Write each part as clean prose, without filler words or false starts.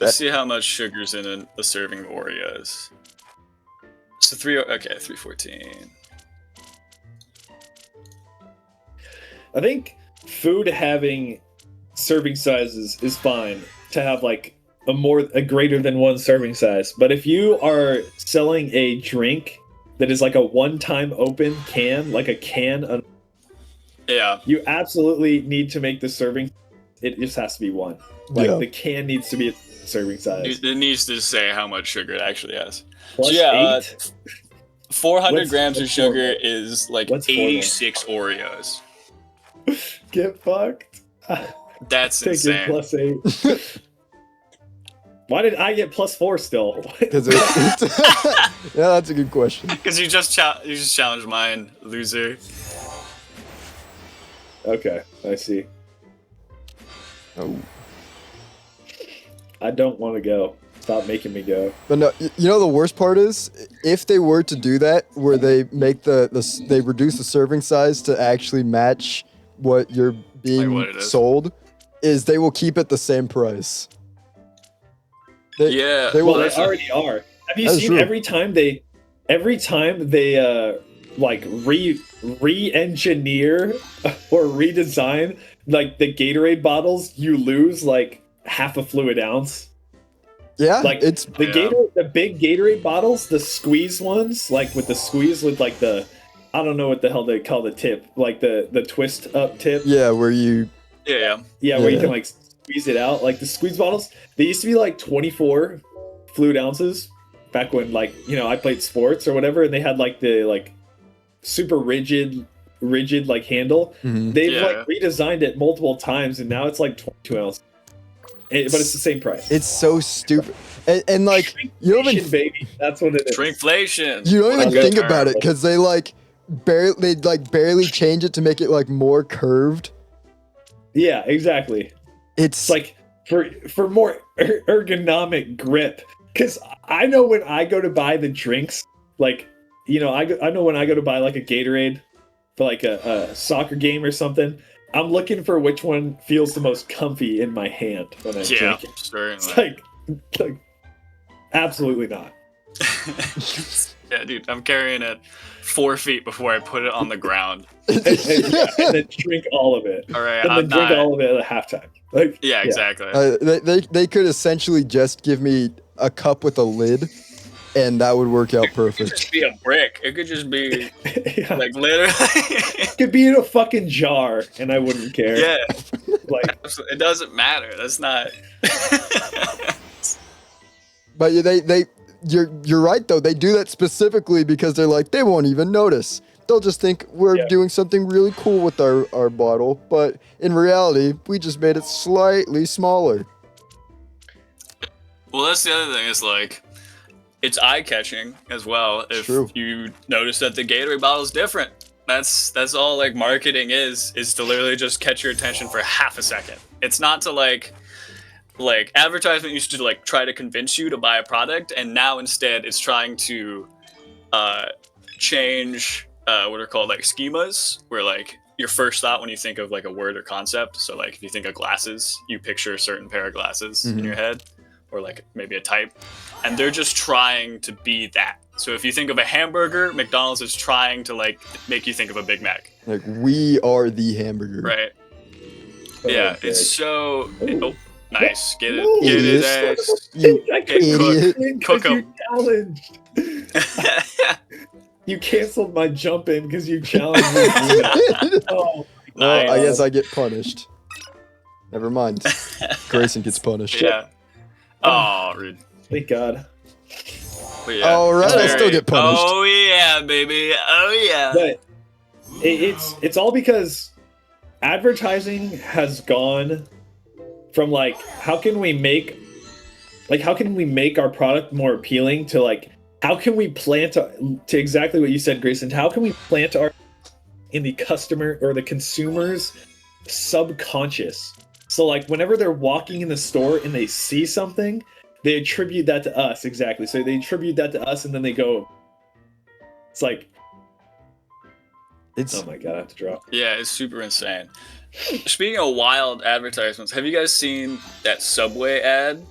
Let's see how much sugar's in a serving of Oreos. So 314. I think food having serving sizes is fine to have like a greater than one serving size. But if you are selling a drink that is like a one-time open can, like a can, Yeah, you absolutely need to make the serving. It just has to be one. Like the can needs to be a serving size. it needs to say how much sugar it actually has. Plus so yeah, 8. 400 grams of what's sugar four? is like What's 86 Oreos. Get fucked. That's Take insane. your plus 8. Why did I get plus 4 still? Because yeah, that's a good question. Because you just challenged mine, loser. Okay, I see. Oh. I don't want to go. Stop making me go. But no, you know the worst part is if they were to do that, where they make they reduce the serving size to actually match what you're being Like what it is. sold, is they will keep it the same price. Yeah, they Well, will. they already are. Have you That is seen true. every time they like re-engineer or redesign like the Gatorade bottles, you lose like half a fluid ounce. Yeah, Like it's the big Gatorade bottles, the squeeze ones, like with the squeeze with like the, I don't know what the hell they call the tip, like the twist up tip. yeah where you yeah. Yeah, where you can like squeeze it out. Like the squeeze bottles, they used to be like 24 fluid ounces back when like, you know, I played sports or whatever, and they had like the like super rigid like handle. Mhm. They've Yeah. like redesigned it multiple times, and now it's like 22 ounces. But it's the same price. It's so stupid, and like you don't Shrinkflation, even baby. That's what it is. Shrinkflation. you don't What a even good think term. about it because they barely change it to make it like more curved. Yeah, exactly. It's It's like for more ergonomic grip. Because I know when I go to buy the drinks, like, you know, I know when I go to buy like a Gatorade for like a soccer game or something, I'm looking for which one feels the most comfy in my hand when I Yeah, drink it. certainly. It's like absolutely not. Yeah, dude, I'm carrying it 4 feet before I put it on the ground. And then drink all of it. All right, And then I'm drink not. all of it at halftime. Like, Yeah, exactly. they could essentially just give me a cup with a lid, and that would work out It could perfect. just be a brick. It could just be Yeah. like literally. It could be in a fucking jar, and I wouldn't care. Yeah, Like, it doesn't matter. That's not. But you're right though. They do that specifically because they're like they won't even notice. They'll just think we're Yeah. doing something really cool with our bottle, but in reality, we just made it slightly smaller. Well, that's the other thing. Is like, it's eye catching as well. If True. you notice that the Gatorade bottle is different, that's all like marketing is to literally just catch your attention for half a second. It's not to like advertisement used to like try to convince you to buy a product, and now instead it's trying to change what are called like schemas, where like your first thought when you think of like a word or concept. So like if you think of glasses, you picture a certain pair of glasses in your head, or like maybe a type, and they're just trying to be that. So if you think of a hamburger, McDonald's is trying to like make you think of a Big Mac, Like we are the hamburger. right? oh, Yeah, okay. it's so. Oh, nice. Get it. No. Get his Idiot. ass. You I couldn't idiot. win Cook 'cause you 'em. challenged. You canceled my jump in because you challenged me. Oh, Well, I Nice. guess I get punished. Never mind. Grayson gets punished. Yeah. Oh, rude. thank God. But yeah, All right, I still get punished. Oh yeah, baby. Oh yeah. But it's all because advertising has gone from like how can we make our product more appealing to like how can we plant to exactly what you said, Grayson. How can we plant our in the customer or the consumer's subconscious? So like whenever they're walking in the store and they see something, they attribute that to us. Exactly. So they attribute that to us, and then they go. It's like, It's oh my God, I have to drop. Yeah, it's super insane. Speaking of wild advertisements, have you guys seen that Subway ad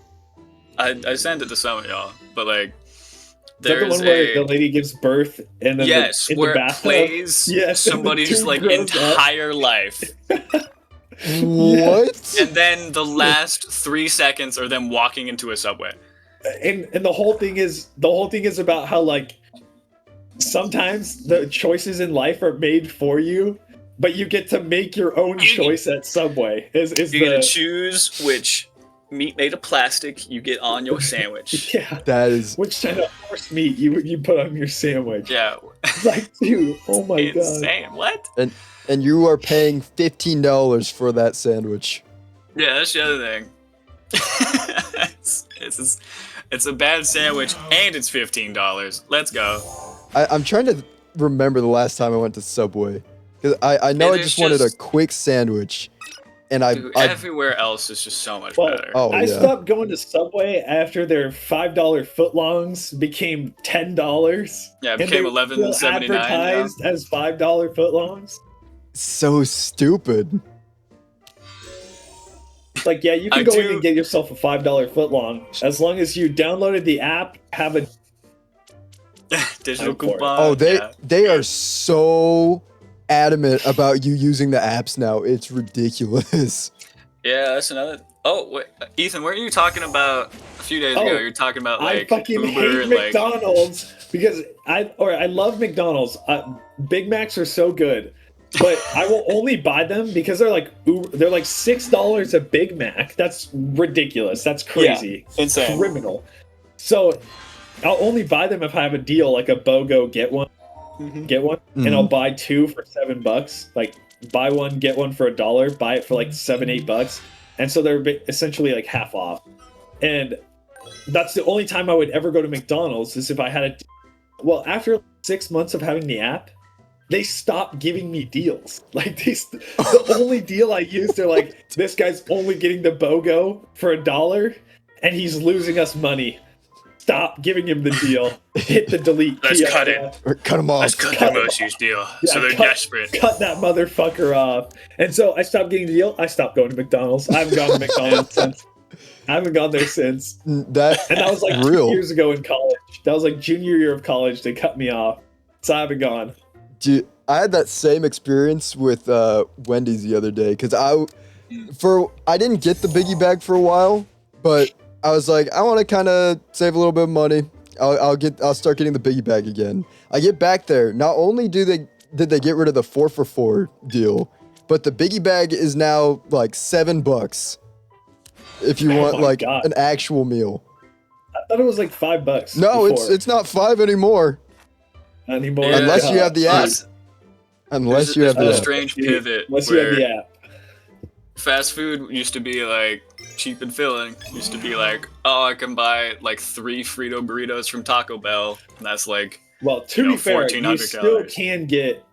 I sent it to some of y'all, but like Is that the there's one where the lady gives birth and then yes, in where the it bathtub? plays Yes, and the somebody's dude like grows up. entire life. What? And then the last 3 seconds are them walking into a subway. And the whole thing is about how like sometimes the choices in life are made for you, but you get to make your own choice at Subway. Is You get to the choose which meat made of plastic you get on your sandwich. yeah. That is Which kind of horse meat you put on your sandwich? Yeah. Like, dude, oh my god. Insane. What? and you are paying $15 for that sandwich. Yeah, that's the other thing. it's a bad sandwich and it's $15. Let's go. I'm trying to remember the last time I went to Subway. Because I know Yeah, I there's just wanted a just- quick sandwich. And I Everywhere else is just so much Well, better. oh I yeah. stopped going to Subway after their $5 footlongs became $10. Yeah, it and became they were still $11.79 now. advertised as $5 footlongs. So stupid. Like, yeah, you can I go in do- and get yourself a $5 footlong as long as you downloaded the app, have a Digital I'm for it. coupon. Oh, yeah. they are so adamant about you using the apps now. It's ridiculous. Yeah, that's another. Oh, wait, Ethan, weren't you talking about a few days ago? Oh, You were talking about I like fucking Uber hate and like. McDonald's because I love McDonald's. Big Macs are so good, but I will only buy them because they're like $6 a Big Mac. That's ridiculous. That's crazy. insane. Criminal. So I'll only buy them if I have a deal, like a BOGO get one, and I'll buy two for $7. Like buy one get one for $1. Buy it for like $7-8, and so they're essentially like half off. And that's the only time I would ever go to McDonald's is if I had a. Well, after 6 months of having the app, they stopped giving me deals. Like the only deal I used, they're like, this guy's only getting the BOGO for $1, and he's losing us money. Stop giving him the deal. Hit the delete Let's key. cut it. Or cut them off. Let's cut Cut the it most used deal. Yeah, So they're desperate. Cut that motherfucker off. And so I stopped getting the deal. I stopped going to McDonald's. I haven't gone to McDonald's since. I haven't gone there since. That And that was like real. 2 years ago in college. That was like junior year of college. They cut me off. So I haven't gone. Dude, I had that same experience with Wendy's the other day because I didn't get the biggie bag for a while, but I was like, I want to kind of save a little bit of money. I'll start getting the biggie bag again. I get back there. Not only did they get rid of the 4 for $4 deal, but the biggie bag is now like $7 if you want my like God. an actual meal. I thought it was like $5. No, before. it's not 5 anymore. Anymore. Yeah. Unless you have the app. Unless you have There's the a app. strange pivot Unless you have where the app. fast food used to be like cheap and filling. Used to be like, oh, I can buy like 3 Frito burritos from Taco Bell, and that's like, Well, to you know, be fair, you 1,400 still calories. can get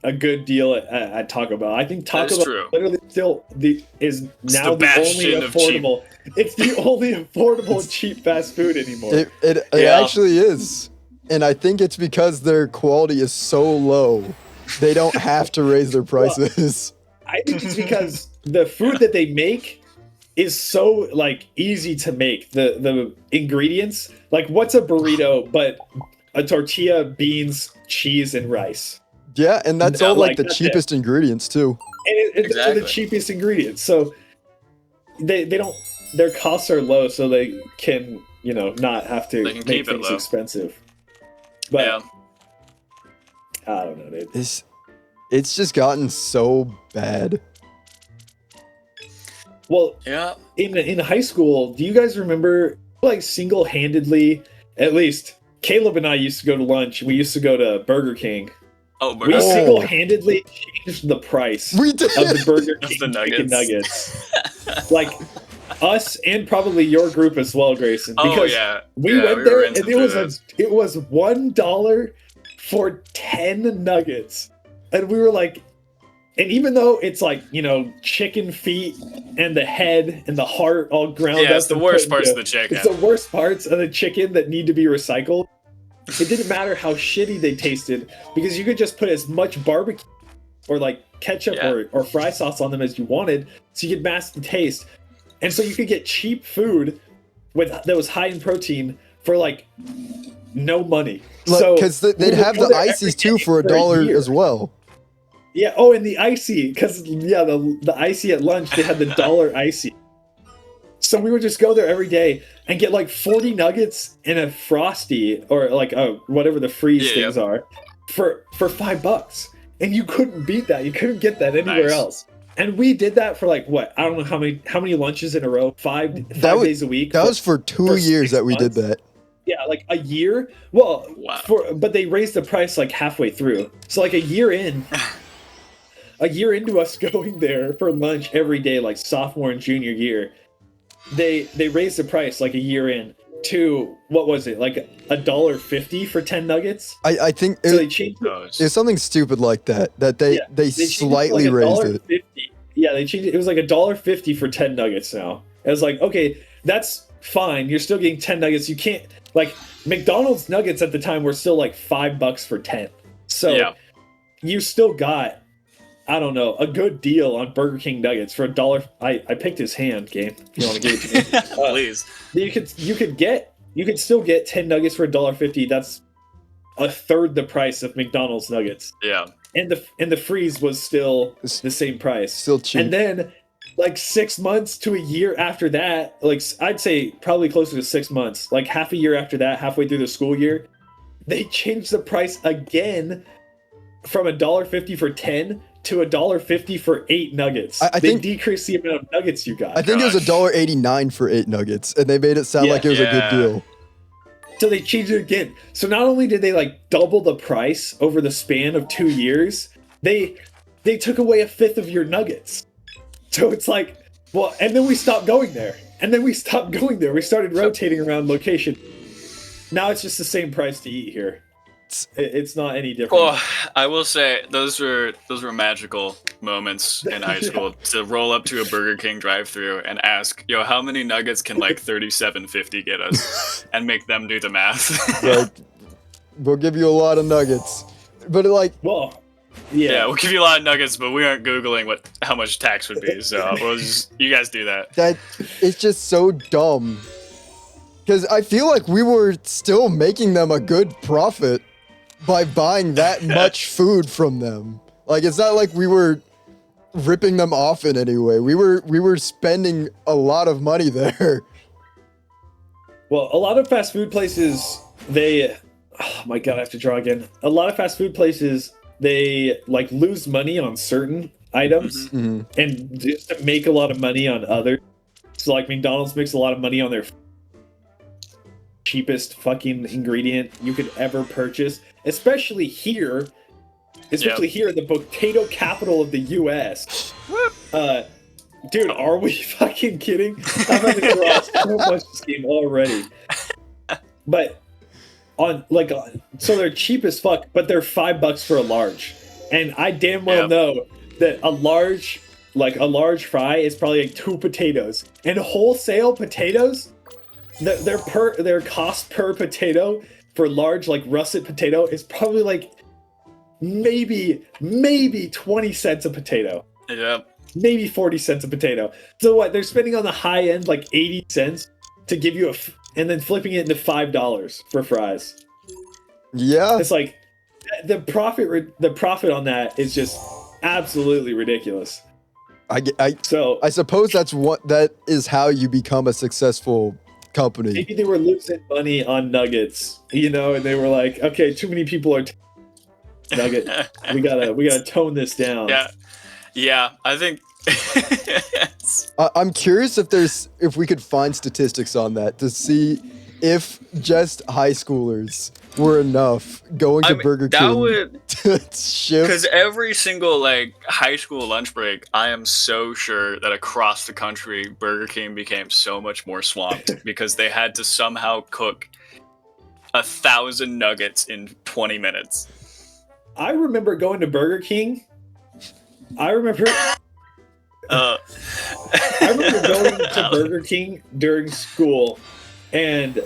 a good deal at Taco Bell. I think Taco is Bell true. literally still is now the the only bastion of cheap. affordable. It's the only affordable cheap fast food anymore. It Yeah. actually is. And I think it's because their quality is so low. They don't have to raise their prices. I think it's because the food that they make is so like easy to make. The ingredients, like what's a burrito but a tortilla, beans, cheese, and rice. Yeah, and that's No, all like like, the that's cheapest ingredients too. And those are the Exactly. cheapest ingredients. So they don't, their costs are low, so they can, you know, not have to They can make keep it things low. expensive. But yeah. I don't know, dude. It's just gotten so bad. Well, Yeah. in high school, do you guys remember like single-handedly, at least Caleb and I used to go to lunch. We used to go to Burger King. Oh, We Burger Oh. King. single-handedly changed the price We did. of the Burger Of King the chicken nuggets. nuggets. Like us and probably your group as well, Grayson. Oh Because yeah. we Yeah, went were there rinsing and through it was $1 for 10 nuggets. And we were like, and even though it's like, you know, chicken feet and the head and the heart all ground up. Yeah, it's the and worst put parts of into- the chicken. It's the worst parts of the chicken that need to be recycled. It didn't matter how shitty they tasted because you could just put as much barbecue or like ketchup Yeah. or fry sauce on them as you wanted, so you could mask the taste. And so you could get cheap food that was high in protein for like no money. Because we they'd would have go the there every ices too day for a $1 year. as well. Yeah. Oh, and the icy, because the icy at lunch, they had the $1 icy. So we would just go there every day and get like 40 nuggets and a frosty or like whatever the freeze things are for $5. And you couldn't beat that. You couldn't get that anywhere else. And we did that for like what? I don't know how many lunches in a row. Five days a week. That was for 2 years that we did that. Yeah, like a year. Well, wow. But they raised the price like halfway through. So like a year into us going there for lunch every day, like sophomore and junior year, they raised the price like a year in to what was it, like $1.50 for 10 nuggets? I think so they changed it. It was something stupid like that. They slightly it raised like it. Yeah, they changed it. It was like $1.50 for 10 nuggets now. It was like, okay, that's fine. You're still getting 10 nuggets. You can't like McDonald's nuggets at the time were still like $5 for 10. So you still got, I don't know, a good deal on Burger King nuggets for $1. I picked his hand, game. If you want to give it to me, please. You could still get 10 nuggets for $1.50. That's a third the price of McDonald's nuggets. Yeah. And the freeze was still the same price. Still cheap. And then like 6 months to a year after that, like I'd say probably closer to 6 months, like half a year after that, halfway through the school year, they changed the price again from $1.50 for 10 to $1.50 for 8 nuggets. I think they decreased the amount of nuggets you got. I think it was $1.89 for 8 nuggets, and they made it sound like it was a good deal. So they changed it again. So not only did they like double the price over the span of 2 years, they took away a fifth of your nuggets. So it's like, well, and then we stopped going there. We started rotating around location. Now it's just the same price to eat here. It's not any different. Well, I will say those were magical moments in high school to roll up to a Burger King drive-thru and ask, "Yo, how many nuggets can like 37.50 get us?" and make them do the math. Like, we'll give you a lot of nuggets, but like, well, yeah, we'll give you a lot of nuggets, but we aren't googling how much tax would be. So you guys do that. That it's just so dumb. Because I feel like we were still making them a good profit by buying that much food from them. Like, it's not like we were ripping them off in any way. We were spending a lot of money there. Well, a lot of fast food places, oh my god, I have to draw again. A lot of fast food places, they like lose money on certain items and just to make a lot of money on others. So like McDonald's makes a lot of money on their cheapest fucking ingredient you could ever purchase, especially here, the potato capital of the US. Dude, are we fucking kidding? I'm having to draw so much this game already. But so they're cheap as fuck, but they're $5 for a large, and I damn well know that a large fry is probably like 2 potatoes, and wholesale potatoes. Their cost per potato for large like russet potato is probably like maybe 20 cents a potato. Yep. Maybe 40 cents a potato. So what? They're spending on the high end like 80 cents to give you and then flipping it into $5 for fries. Yeah. It's like the profit on that is just absolutely ridiculous. I suppose that is how you become a successful company. Maybe they were losing money on nuggets, and they were like, okay, too many people are nugget. We gotta tone this down. Yeah, I think I'm curious if we could find statistics on that to see if just high schoolers were enough going to Burger King. That would shift. Because every single high school lunch break, I am so sure that across the country, Burger King became so much more swamped because they had to somehow cook 1,000 nuggets in 20 minutes. I remember going to Burger King. I remember going to Burger King during school and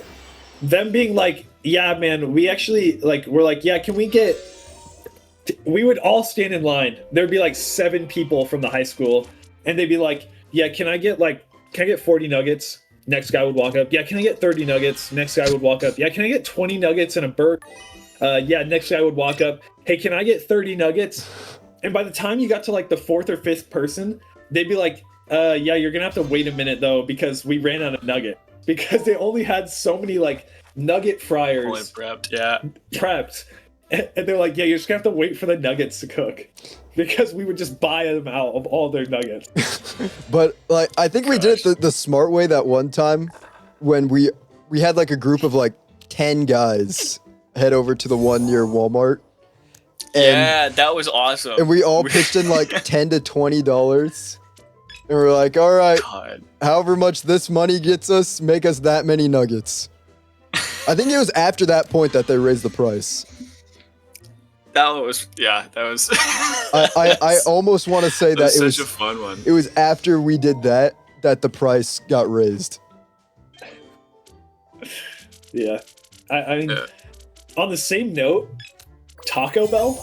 them being like, yeah, man, we actually we're like, yeah, can we get, we would all stand in line. There'd be like 7 people from the high school and they'd be like, yeah, can I get 40 nuggets? Next guy would walk up. Yeah, can I get 30 nuggets? Next guy would walk up. Yeah, can I get 20 nuggets and a burger? Yeah, next guy would walk up. Hey, can I get 30 nuggets? And by the time you got to like the 4th or 5th person, they'd be like, yeah, you're gonna have to wait a minute though because we ran out of nugget. Because they only had so many like nugget fryers. Only prepped, yeah. Prepped. And they're like, yeah, you're just gonna have to wait for the nuggets to cook. Because we would just buy them out of all their nuggets. But like, I think we did it the smart way that one time when we had like a group of like 10 guys head over to the one near Walmart. And, yeah, that was awesome. And we all pitched in like $10 to $20. And we're like, all right, God. however much this money gets us, make us that many nuggets. I think it was after that point that they raised the price. That was, yeah, that was. I almost want to say that it was such a fun one. It was after we did that the price got raised. Yeah. I mean, on the same note, Taco Bell,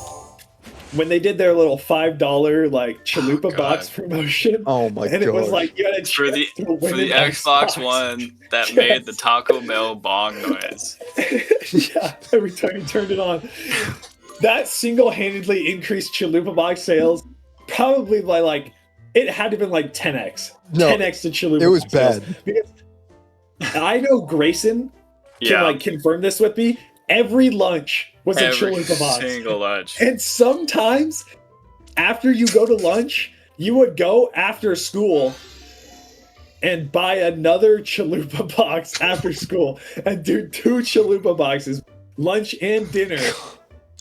when they did their little $5 like chalupa box promotion, oh my god! And it was like you had a for the Xbox One that made the Taco Bell bong noise. Yeah, every time you turned it on, that single-handedly increased chalupa box sales probably by like it had to have been like 10x, 10x to chalupa. It was box bad. Sales. Because I know Greyson can like confirm this with me. Every lunch was a chalupa box. Every single lunch. And sometimes, after you go to lunch, you would go after school and buy another chalupa box after school and do 2 chalupa boxes, lunch and dinner,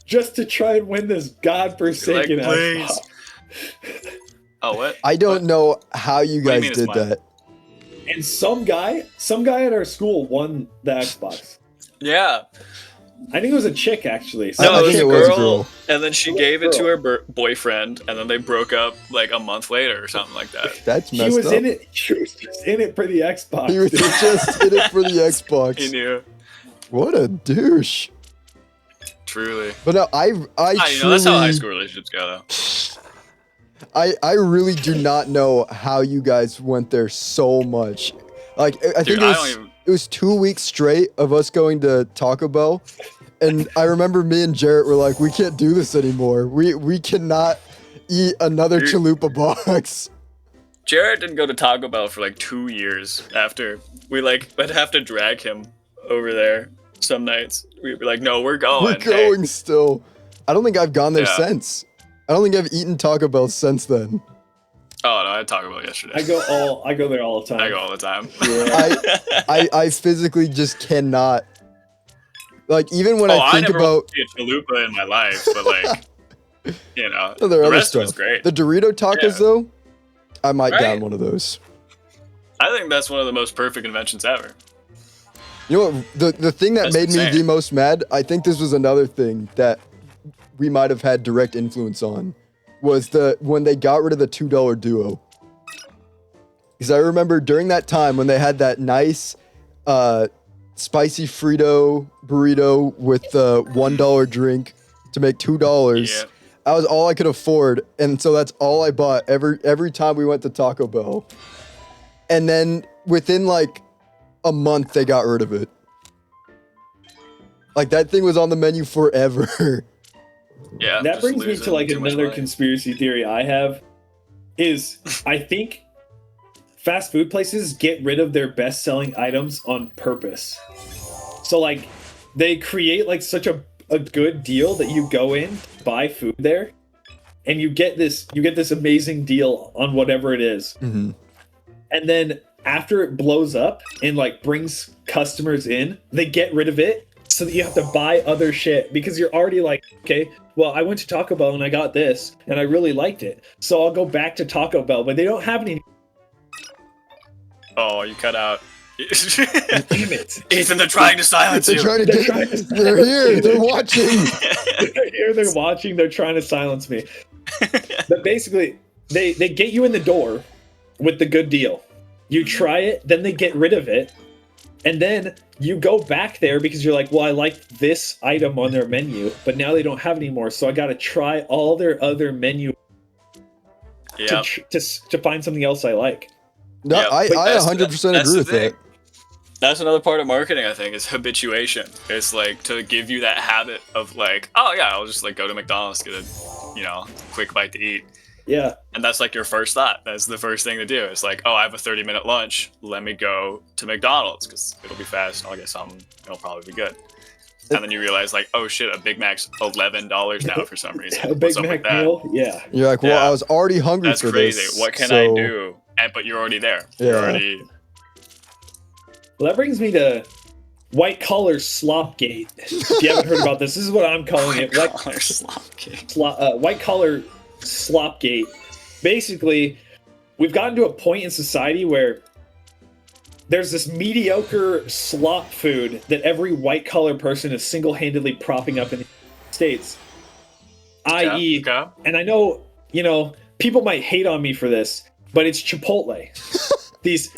just to try and win this godforsaken Xbox. Oh, what? I don't know how you guys did that. And some guy at our school won the Xbox. Yeah. I think it was a chick, actually. No, I think it was a girl. And then she gave it to her boyfriend, and then they broke up like a month later or something like that. That's messed up. She was just in it for the Xbox. He was just in it for the Xbox. He knew. What a douche. Truly. But no, I truly, truly, that's how high school relationships go, though. I really do not know how you guys went there so much. Like, I think it was 2 weeks straight of us going to Taco Bell. And I remember me and Jarrett were like, we can't do this anymore. We cannot eat another chalupa box. Jarrett didn't go to Taco Bell for like 2 years after. I'd have to drag him over there some nights. We'd be like, no, we're going. We're going still. I don't think I've gone there since. I don't think I've eaten Taco Bell since then. Oh no, I had Taco Bell yesterday. I go there all the time. I go all the time. Yeah. I physically just cannot. Like, even when I think about a chalupa in my life, but like, you know, the rest was great. The Dorito tacos, though, I might down one of those. I think that's one of the most perfect inventions ever. You know what? The thing that made me the most mad, I think this was another thing that we might have had direct influence on, was when they got rid of the $2 duo. Because I remember during that time when they had that nice spicy Frito burrito with the $1 drink to make $2. That was all I could afford, and so that's all I bought every time we went to Taco Bell. And then within like a month, they got rid of it. Like, that thing was on the menu forever. Yeah. That brings me to like another conspiracy theory I have is I think fast food places get rid of their best-selling items on purpose. So like they create like such a good deal that you go in, buy food there, and you get this amazing deal on whatever it is. Mm-hmm. And then after it blows up and like brings customers in, they get rid of it so that you have to buy other shit because you're already like, okay, well, I went to Taco Bell and I got this and I really liked it. So I'll go back to Taco Bell, but they don't have any. Oh, you cut out. Damn it. Ethan, they're trying to silence you. They're here. They're watching. They're here. They're watching. They're trying to silence me. But basically, they get you in the door with the good deal. You try it, then they get rid of it. And then you go back there because you're like, well, I like this item on their menu, but now they don't have it anymore. So I got to try all their other menu to find something else I like. No, I 100% agree with that. That's another part of marketing, I think, is habituation. It's like to give you that habit of like, oh yeah, I'll just like go to McDonald's, get a, quick bite to eat. Yeah. And that's like your first thought. That's the first thing to do. It's like, oh, I have a 30-minute lunch. Let me go to McDonald's because it'll be fast. I'll get something. It'll probably be good. And then you realize, like, oh shit, a Big Mac's $11 now for some reason. A Big Mac meal? Yeah. You're like, well, I was already hungry That's for crazy. this. What can I do? But you're already there. Yeah. You're already. Well, that brings me to white collar slopgate. If you haven't heard about this, this is what I'm calling it. White collar slopgate. White collar slopgate. Basically, we've gotten to a point in society where there's this mediocre slop food that every white collar person is single-handedly propping up in the States. I.e., and I know, people might hate on me for this, but it's Chipotle. These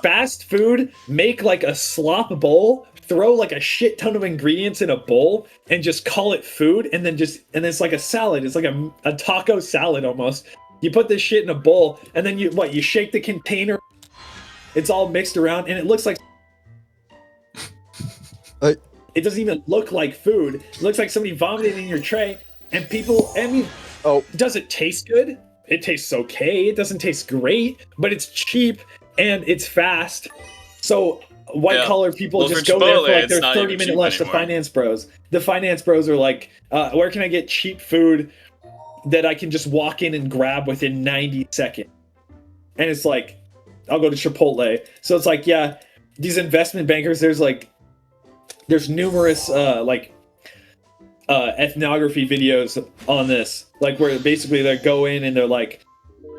fast food make like a slop bowl, throw like a shit ton of ingredients in a bowl, and just call it food, and then it's like a salad. It's like a taco salad almost. You put this shit in a bowl, and then you shake the container. It's all mixed around, and it looks like it doesn't even look like food. It looks like somebody vomited in your tray, and does it taste good? It tastes okay. It doesn't taste great, but it's cheap and it's fast. So white collar people just go there for like their 30-minute lunch. The finance bros are like, where can I get cheap food that I can just walk in and grab within 90 seconds? And it's like, I'll go to Chipotle. So it's like, yeah, these investment bankers, there's numerous ethnography videos on this, like where basically they go in and they're like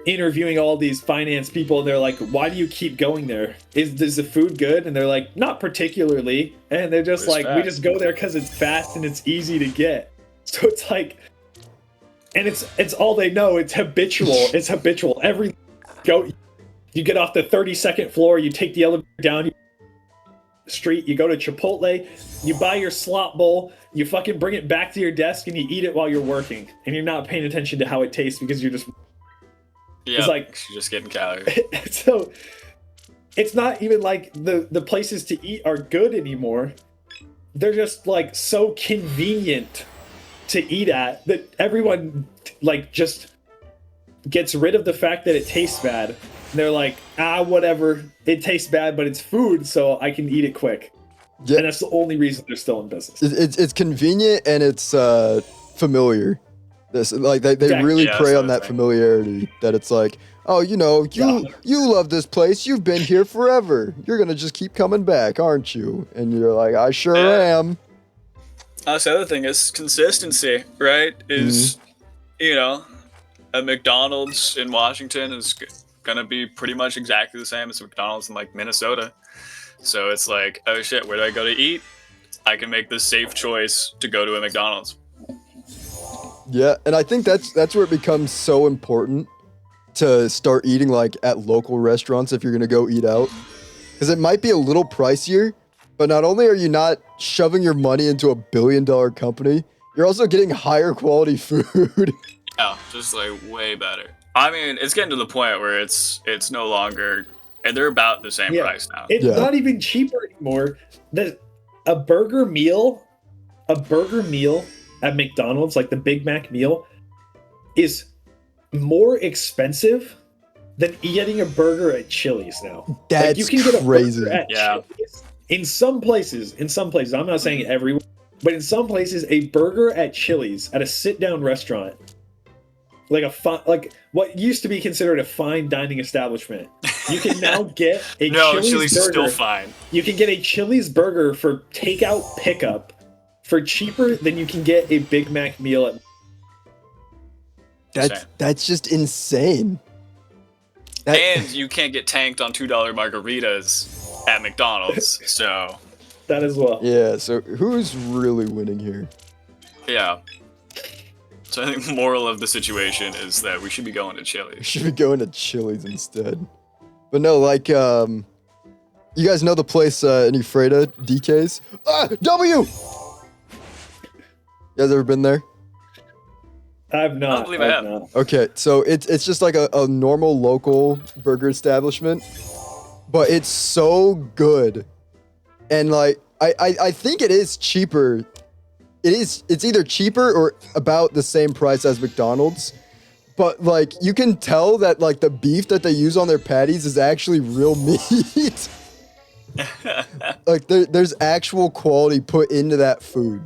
interviewing all these finance people, and they're like, why do you keep going there? Is the food good? And they're like, not particularly. And they're just like, we just go there because it's fast and it's easy to get. So it's like, and it's all they know. It's habitual. Every you get off the 32nd floor, you take the elevator down the street, you go to Chipotle, you buy your slop bowl, you fucking bring it back to your desk, and you eat it while you're working, and you're not paying attention to how it tastes because you're just it's like you're just getting calories. So it's not even like the places to eat are good anymore. They're just like so convenient to eat at that everyone like just gets rid of the fact that it tastes bad. And they're like, whatever, it tastes bad, but it's food, so I can eat it quick. Yeah. And that's the only reason they're still in business. It's convenient and it's familiar. They really prey on that familiarity, that it's like, oh, you love this place, you've been here forever, you're gonna just keep coming back, aren't you? And you're like, I sure am. The other thing is consistency, right? A McDonald's in Washington is gonna be pretty much exactly the same as McDonald's in like Minnesota. So it's like, oh shit, where do I go to eat? I can make the safe choice to go to a McDonald's. Yeah, and I think that's where it becomes so important to start eating like at local restaurants if you're gonna go eat out, because it might be a little pricier, but not only are you not shoving your money into a billion-dollar company, you're also getting higher quality food. Yeah, just like way better. I mean, it's getting to the point where it's no longer, and they're about the same price now. It's not even cheaper anymore. A burger meal at McDonald's, like the Big Mac meal, is more expensive than getting a burger at Chili's now. That's you can get crazy. A burger at Chili's. In some places, I'm not saying everywhere, but in some places, a burger at Chili's, at a sit-down restaurant, like what used to be considered a fine dining establishment, you can now get a Chili's burger. Is still fine. You can get a Chili's burger for takeout pickup for cheaper than you can get a Big Mac meal at. That's just insane. And you can't get tanked on $2 margaritas at McDonald's, so that as well. Yeah, so who's really winning here? Yeah. So I think the moral of the situation is that we should be going to Chili's. We should be going to Chili's instead. But no, like, you guys know the place in Ephrata, DK's? W! You guys ever been there? I've not. I don't believe I have. Not. Okay, so it's just like a normal local burger establishment, but it's so good And like I think it is cheaper. It's either cheaper or about the same price as McDonald's. But like you can tell that like the beef that they use on their patties is actually real meat. Like there's actual quality put into that food.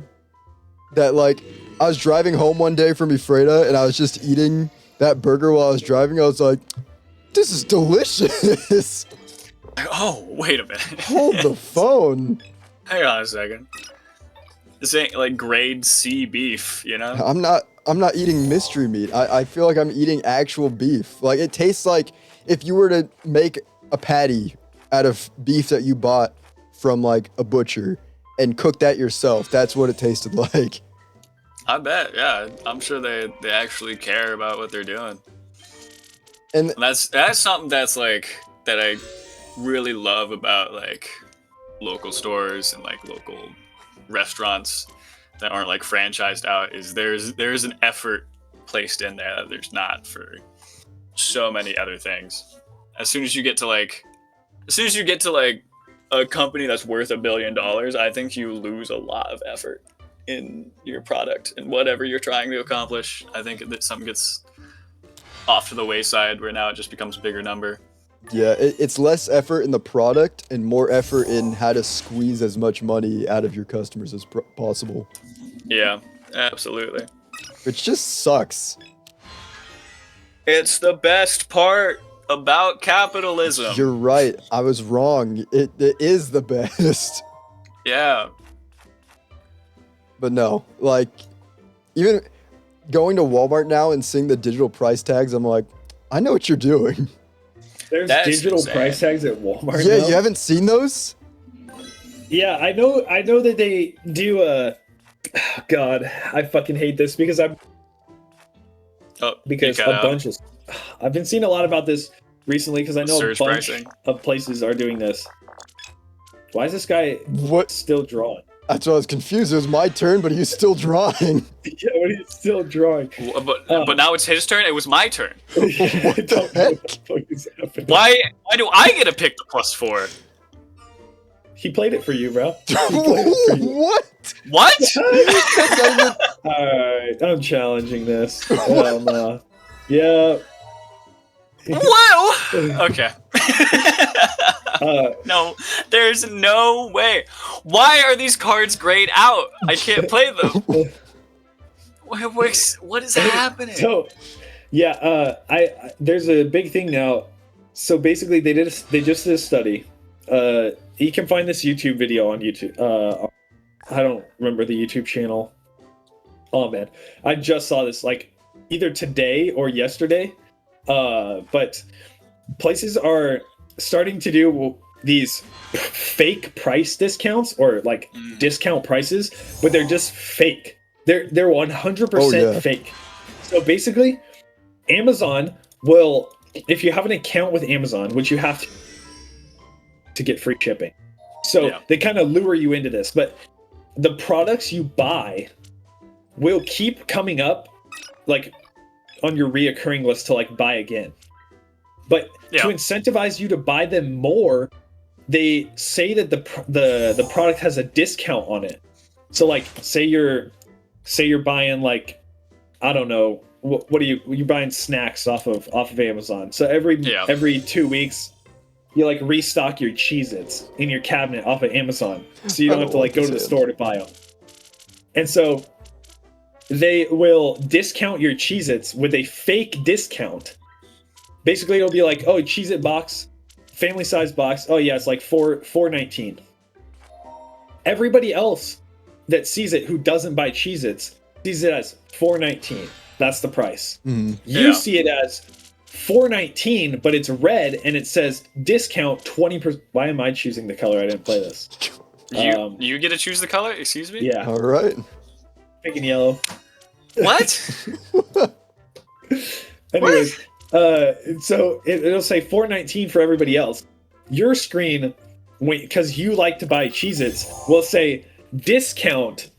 That like I was driving home one day from Ephrata and I was just eating that burger while I was driving. I was like, this is delicious. Oh, wait a minute. Hold the phone. Hang on a second. This ain't like grade C beef, you know? I'm not eating mystery meat. I feel like I'm eating actual beef. Like it tastes like if you were to make a patty out of beef that you bought from like a butcher and cook that yourself, that's what it tasted like. I bet, yeah. I'm sure they actually care about what they're doing. And that's something that's like that I really love about like local stores and like local restaurants that aren't like franchised out is there's an effort placed in there that there's not for so many other things. As soon as you get to like a company that's worth $1 billion, I think you lose a lot of effort in your product and whatever you're trying to accomplish. I think that something gets off to the wayside where now it just becomes a bigger number. yeah, it's less effort in the product and more effort in how to squeeze as much money out of your customers as possible. Yeah, absolutely. Which just sucks. It's the best part about capitalism. You're right. I was wrong. It is the best. Yeah. But no, like, even going to Walmart now and seeing the digital price tags, I'm like, I know what you're doing. There's That's digital insane. price tags at Walmart. Yeah, now? you haven't seen those? Yeah, I know that they do God, I fucking hate this because Oh, you cut out. I've been seeing a lot about this recently because I know a Surge bunch pricing. of places are doing this. Why is this guy What? still drawing? That's why I was confused. It was my turn, but he was still drawing. Yeah, but he's still drawing. But now it's his turn. It was my turn. What the heck? fuck is happening? Why do I get to pick the +4? He played it for you, bro. He played it for you. What? What? Alright, I'm challenging this. Hell no. Yeah. Whoa! Okay. No, there's no way. Why are these cards grayed out? I can't play them. What is happening? So, yeah, I there's a big thing now. So basically, they just did a study. You can find this YouTube video on YouTube. I don't remember the YouTube channel. Oh man, I just saw this like either today or yesterday. But places are starting to do these fake price discounts or like discount prices, but they're just fake. They're 100% fake. So basically, Amazon will, if you have an account with Amazon, which you have to get free shipping. So they kind of lure you into this, but the products you buy will keep coming up like on your reoccurring list to like buy again. But to incentivize you to buy them more, they say that the product has a discount on it. So like say you're buying like, I don't know, what are you're buying snacks off of Amazon. So every 2 weeks you like restock your Cheez-Its in your cabinet off of Amazon. So you don't have to like go to the store to buy them. And so they will discount your Cheez-Its with a fake discount. Basically, it'll be like, oh, Cheez-It box, family size box. Oh yeah, it's like $4.19. Everybody else that sees it who doesn't buy Cheez-Its sees it as $4.19. That's the price. Mm-hmm. You see it as $4.19, but it's red and it says discount 20%. Why am I choosing the color? I didn't play this. You get to choose the color? Excuse me? Yeah. All right. Picking yellow. What? Anyways, so it'll say $4.19 for everybody else. Your screen, because you like to buy Cheez-Its, will say discounted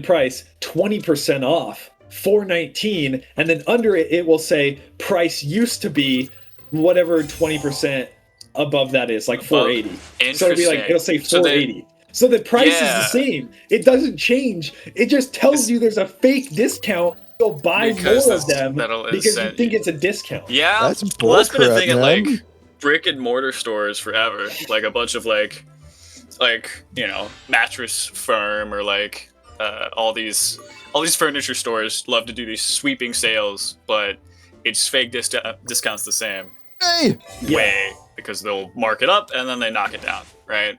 price 20% off, $4.19, and then under it will say price used to be whatever 20% above that is, like 480. So it'll be like, it'll say So 480. So the price is the same. It doesn't change. It just tells you there's a fake discount. Go buy more of them because you think it's a discount. Yeah, that's that's been a thing man. at like brick and mortar stores forever. Like a bunch of like you know, Mattress Firm or like all these furniture stores love to do these sweeping sales, but it's fake discounts the same way because they'll mark it up and then they knock it down, right?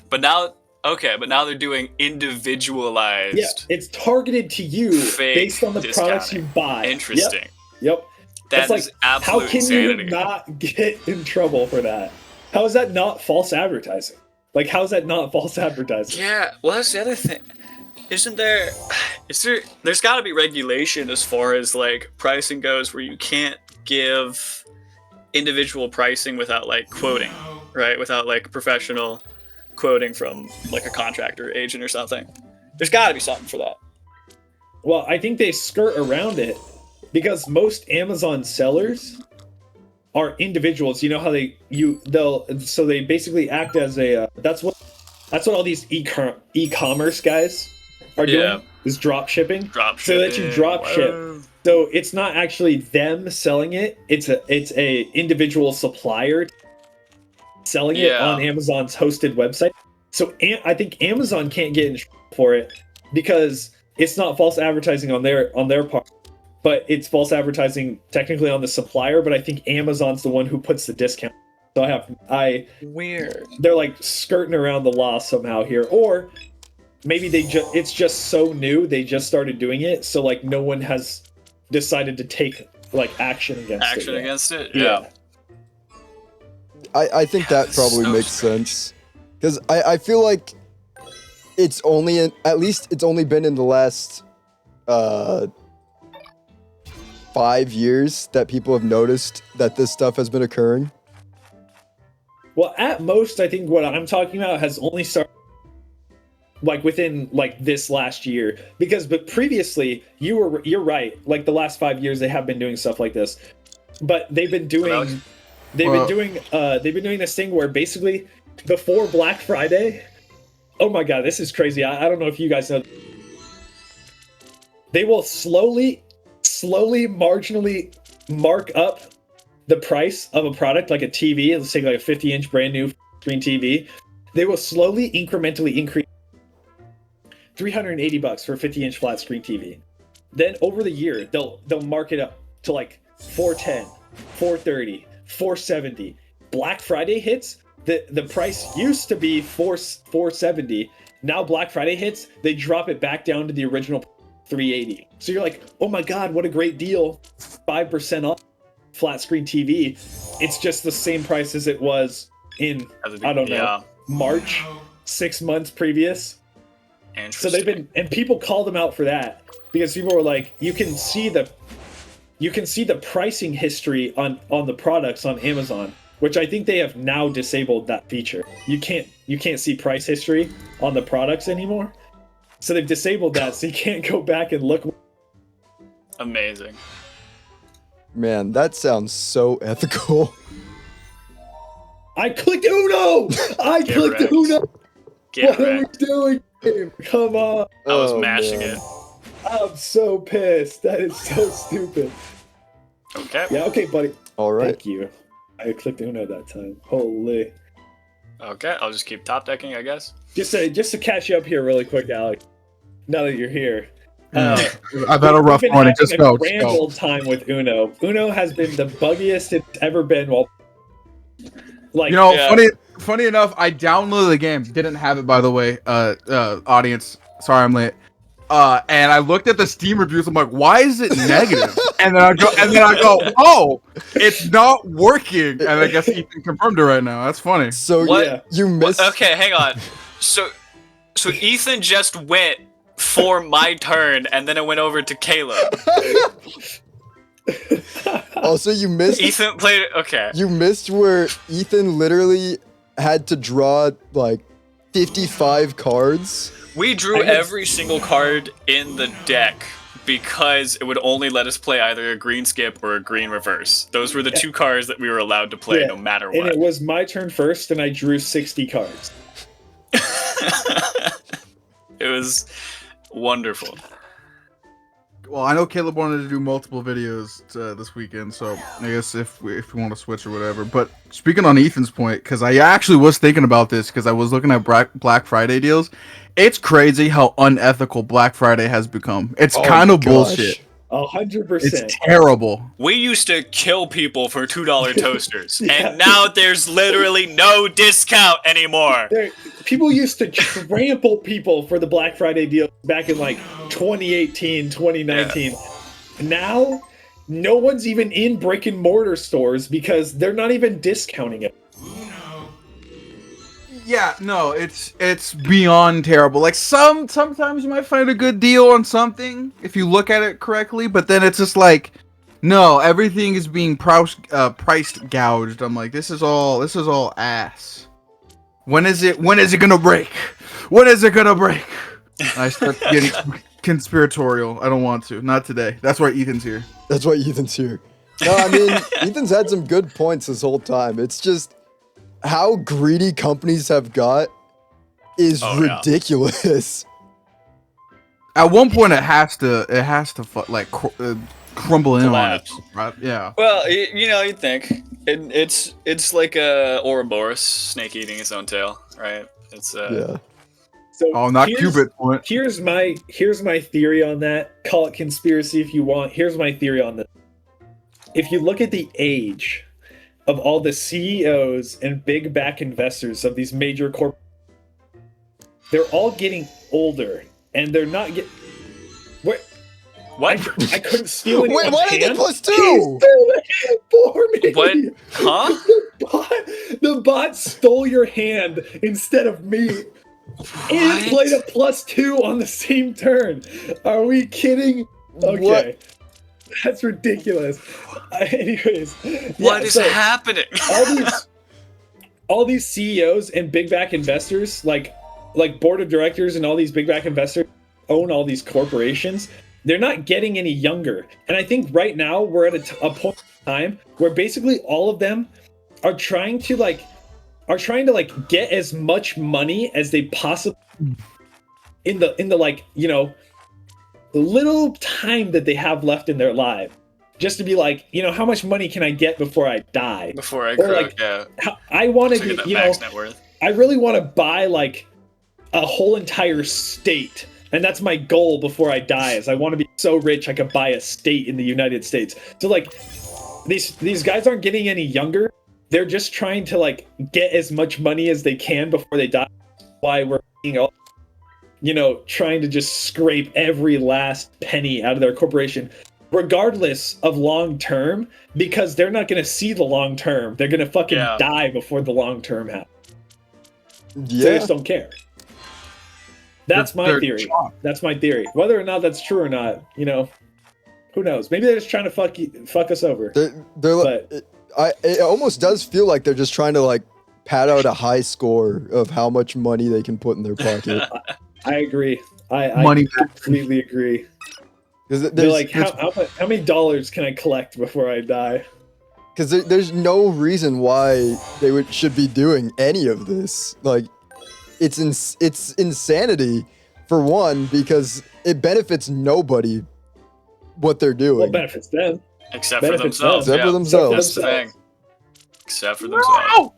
But now they're doing individualized. Yeah, it's targeted to you based on the products you buy. Interesting. Yep. That's like absolute how can insanity. you not get in trouble for that? How is that not false advertising? Like, how is that not false advertising? Yeah, well, that's the other thing. There's got to be regulation as far as like pricing goes, where you can't give individual pricing without like quoting, right? Without like professional quoting from like a contractor agent or something. There's got to be something for that. Well, I think they skirt around it because most Amazon sellers are individuals. You know how they basically act as a that's what all these e-commerce guys are doing is drop shipping. So that you drop ship. So it's not actually them selling it. It's a individual supplier selling it on Amazon's hosted website. So I think Amazon can't get in trouble for it because it's not false advertising on their part, but it's false advertising technically on the supplier. But I think Amazon's the one who puts the discount. So weird. They're like skirting around the law somehow here, or maybe it's just so new they just started doing it. So like no one has decided to take like action against it. Yeah. I think that probably makes sense because I feel like it's only been in the last 5 years that people have noticed that this stuff has been occurring. Well, at most, I think what I'm talking about has only started like within like this last year but previously you're right. Like the last 5 years, they have been doing stuff like this, but they've been doing this thing where basically before Black Friday. Oh my God, this is crazy. I don't know if you guys know. They will slowly, marginally mark up the price of a product like a TV. Let's take like a 50-inch brand new screen TV. They will slowly, incrementally increase $380 for a 50-inch flat screen TV. Then over the year, they'll mark it up to like $410, $430, $470. Black Friday hits. The price used to be $470. Now Black Friday hits, they drop it back down to the original $380. So you're like, oh my God, what a great deal! 5% off flat screen TV. It's just the same price as it was in March, 6 months previous. So they've been, and people call them out for that because people were like, you can see the pricing history on the products on Amazon. Which I think they have now disabled that feature. You can't see price history on the products anymore. So they've disabled that, so you can't go back and look. Amazing. Man, that sounds so ethical. I clicked Uno! Uno! What are we doing? Come on. I was mashing it. I'm so pissed. That is so stupid. Okay. Yeah, okay, buddy. All right. Thank you. I clicked Uno that time. Holy. Okay, I'll just keep top decking, I guess. Just to catch you up here really quick, Alex. Now that you're here. I've had a rough morning. Just go. Grand old time with Uno. Uno has been the buggiest it's ever been. Funny enough, I downloaded the game. Didn't have it, by the way. Audience, sorry I'm late. And I looked at the Steam reviews. I'm like, why is it negative? and then I go, oh, it's not working. And I guess Ethan confirmed it right now. That's funny. So what? You missed. Okay, hang on. So Ethan just went for my turn, and then it went over to Caleb. Also, you missed. Ethan played it. Okay. You missed where Ethan literally had to draw like 55 cards. We drew every single card in the deck because it would only let us play either a green skip or a green reverse. Those were the two cards that we were allowed to play no matter what. And it was my turn first, and I drew 60 cards. It was wonderful. Well, I know Caleb wanted to do multiple videos this weekend, so I guess if we want to switch or whatever. But speaking on Ethan's point, because I actually was thinking about this because I was looking at Black Friday deals. It's crazy how unethical Black Friday has become. It's kind of bullshit. 100%. It's terrible. We used to kill people for $2 toasters, and now there's literally no discount anymore. People used to trample people for the Black Friday deal back in like 2018, 2019. Yeah. Now, no one's even in brick and mortar stores because they're not even discounting it. Yeah, no, it's beyond terrible. Like sometimes you might find a good deal on something if you look at it correctly, but then it's just like, no, everything is being priced gouged. I'm like, this is all ass. When is it gonna break? When is it gonna break? I start getting conspiratorial. I don't want to. Not today. That's why Ethan's here. That's why Ethan's here. No, I mean, Ethan's had some good points this whole time. It's just how greedy companies have got is ridiculous. Yeah. At one point, it has to crumble in on it. Right? Yeah. Well, you'd think it's like a Ouroboros snake eating its own tail, right? It's yeah. So not Qubit point. Here's my theory on that. Call it conspiracy if you want. Here's my theory on this. If you look at the age of all the CEOs and big back investors of these major corporations, they're all getting older, and they're not getting. What? I couldn't steal anyone's hand. Why did I get +2? He stole the hand for me. What? Huh? The bot stole your hand instead of me. And played a +2 on the same turn. Are we kidding? Okay. What? That's ridiculous. Anyways. What is happening? all these CEOs and big back investors, like board of directors and all these big back investors own all these corporations. They're not getting any younger. And I think right now we're at a point in time where basically all of them are trying to get as much money as they possibly in the little time that they have left in their life, just to be like, how much money can I get before I die? Before I grow, yeah. I want to be, max net worth. I really want to buy like a whole entire state. And that's my goal before I die, is I want to be so rich I could buy a state in the United States. So like these guys aren't getting any younger. They're just trying to get as much money as they can before they die. Why we're trying to just scrape every last penny out of their corporation, regardless of long term, because they're not going to see the long term. They're going to fucking die before the long term happens. Yeah. They just don't care. That's my theory. That's my theory. Whether or not that's true or not, who knows? Maybe they're just trying to fuck us over. It almost does feel like they're just trying to pad out a high score of how much money they can put in their pocket. I agree. I completely agree. They're like, how many dollars can I collect before I die? Because there's no reason why they should be doing any of this. It's insanity, for one, because it benefits nobody what they're doing. Well, it benefits them. Except for themselves. Except for themselves. That's the thing. Except for themselves.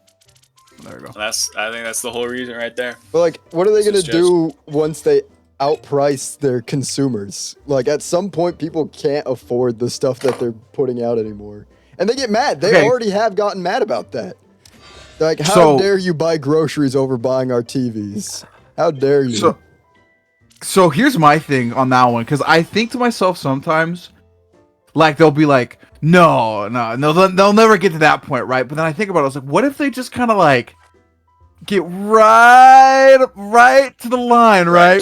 There we go. I think that's the whole reason right there. But what are they gonna do once they outprice their consumers? At some point, people can't afford the stuff that they're putting out anymore, and they get mad. They already have gotten mad about that. How dare you buy groceries over buying our TVs? How dare you? So here's my thing on that one, because I think to myself sometimes, they'll be like, no, they'll never get to that point, right? But then I think about it, I was like, what if they just kind of get right to the line, right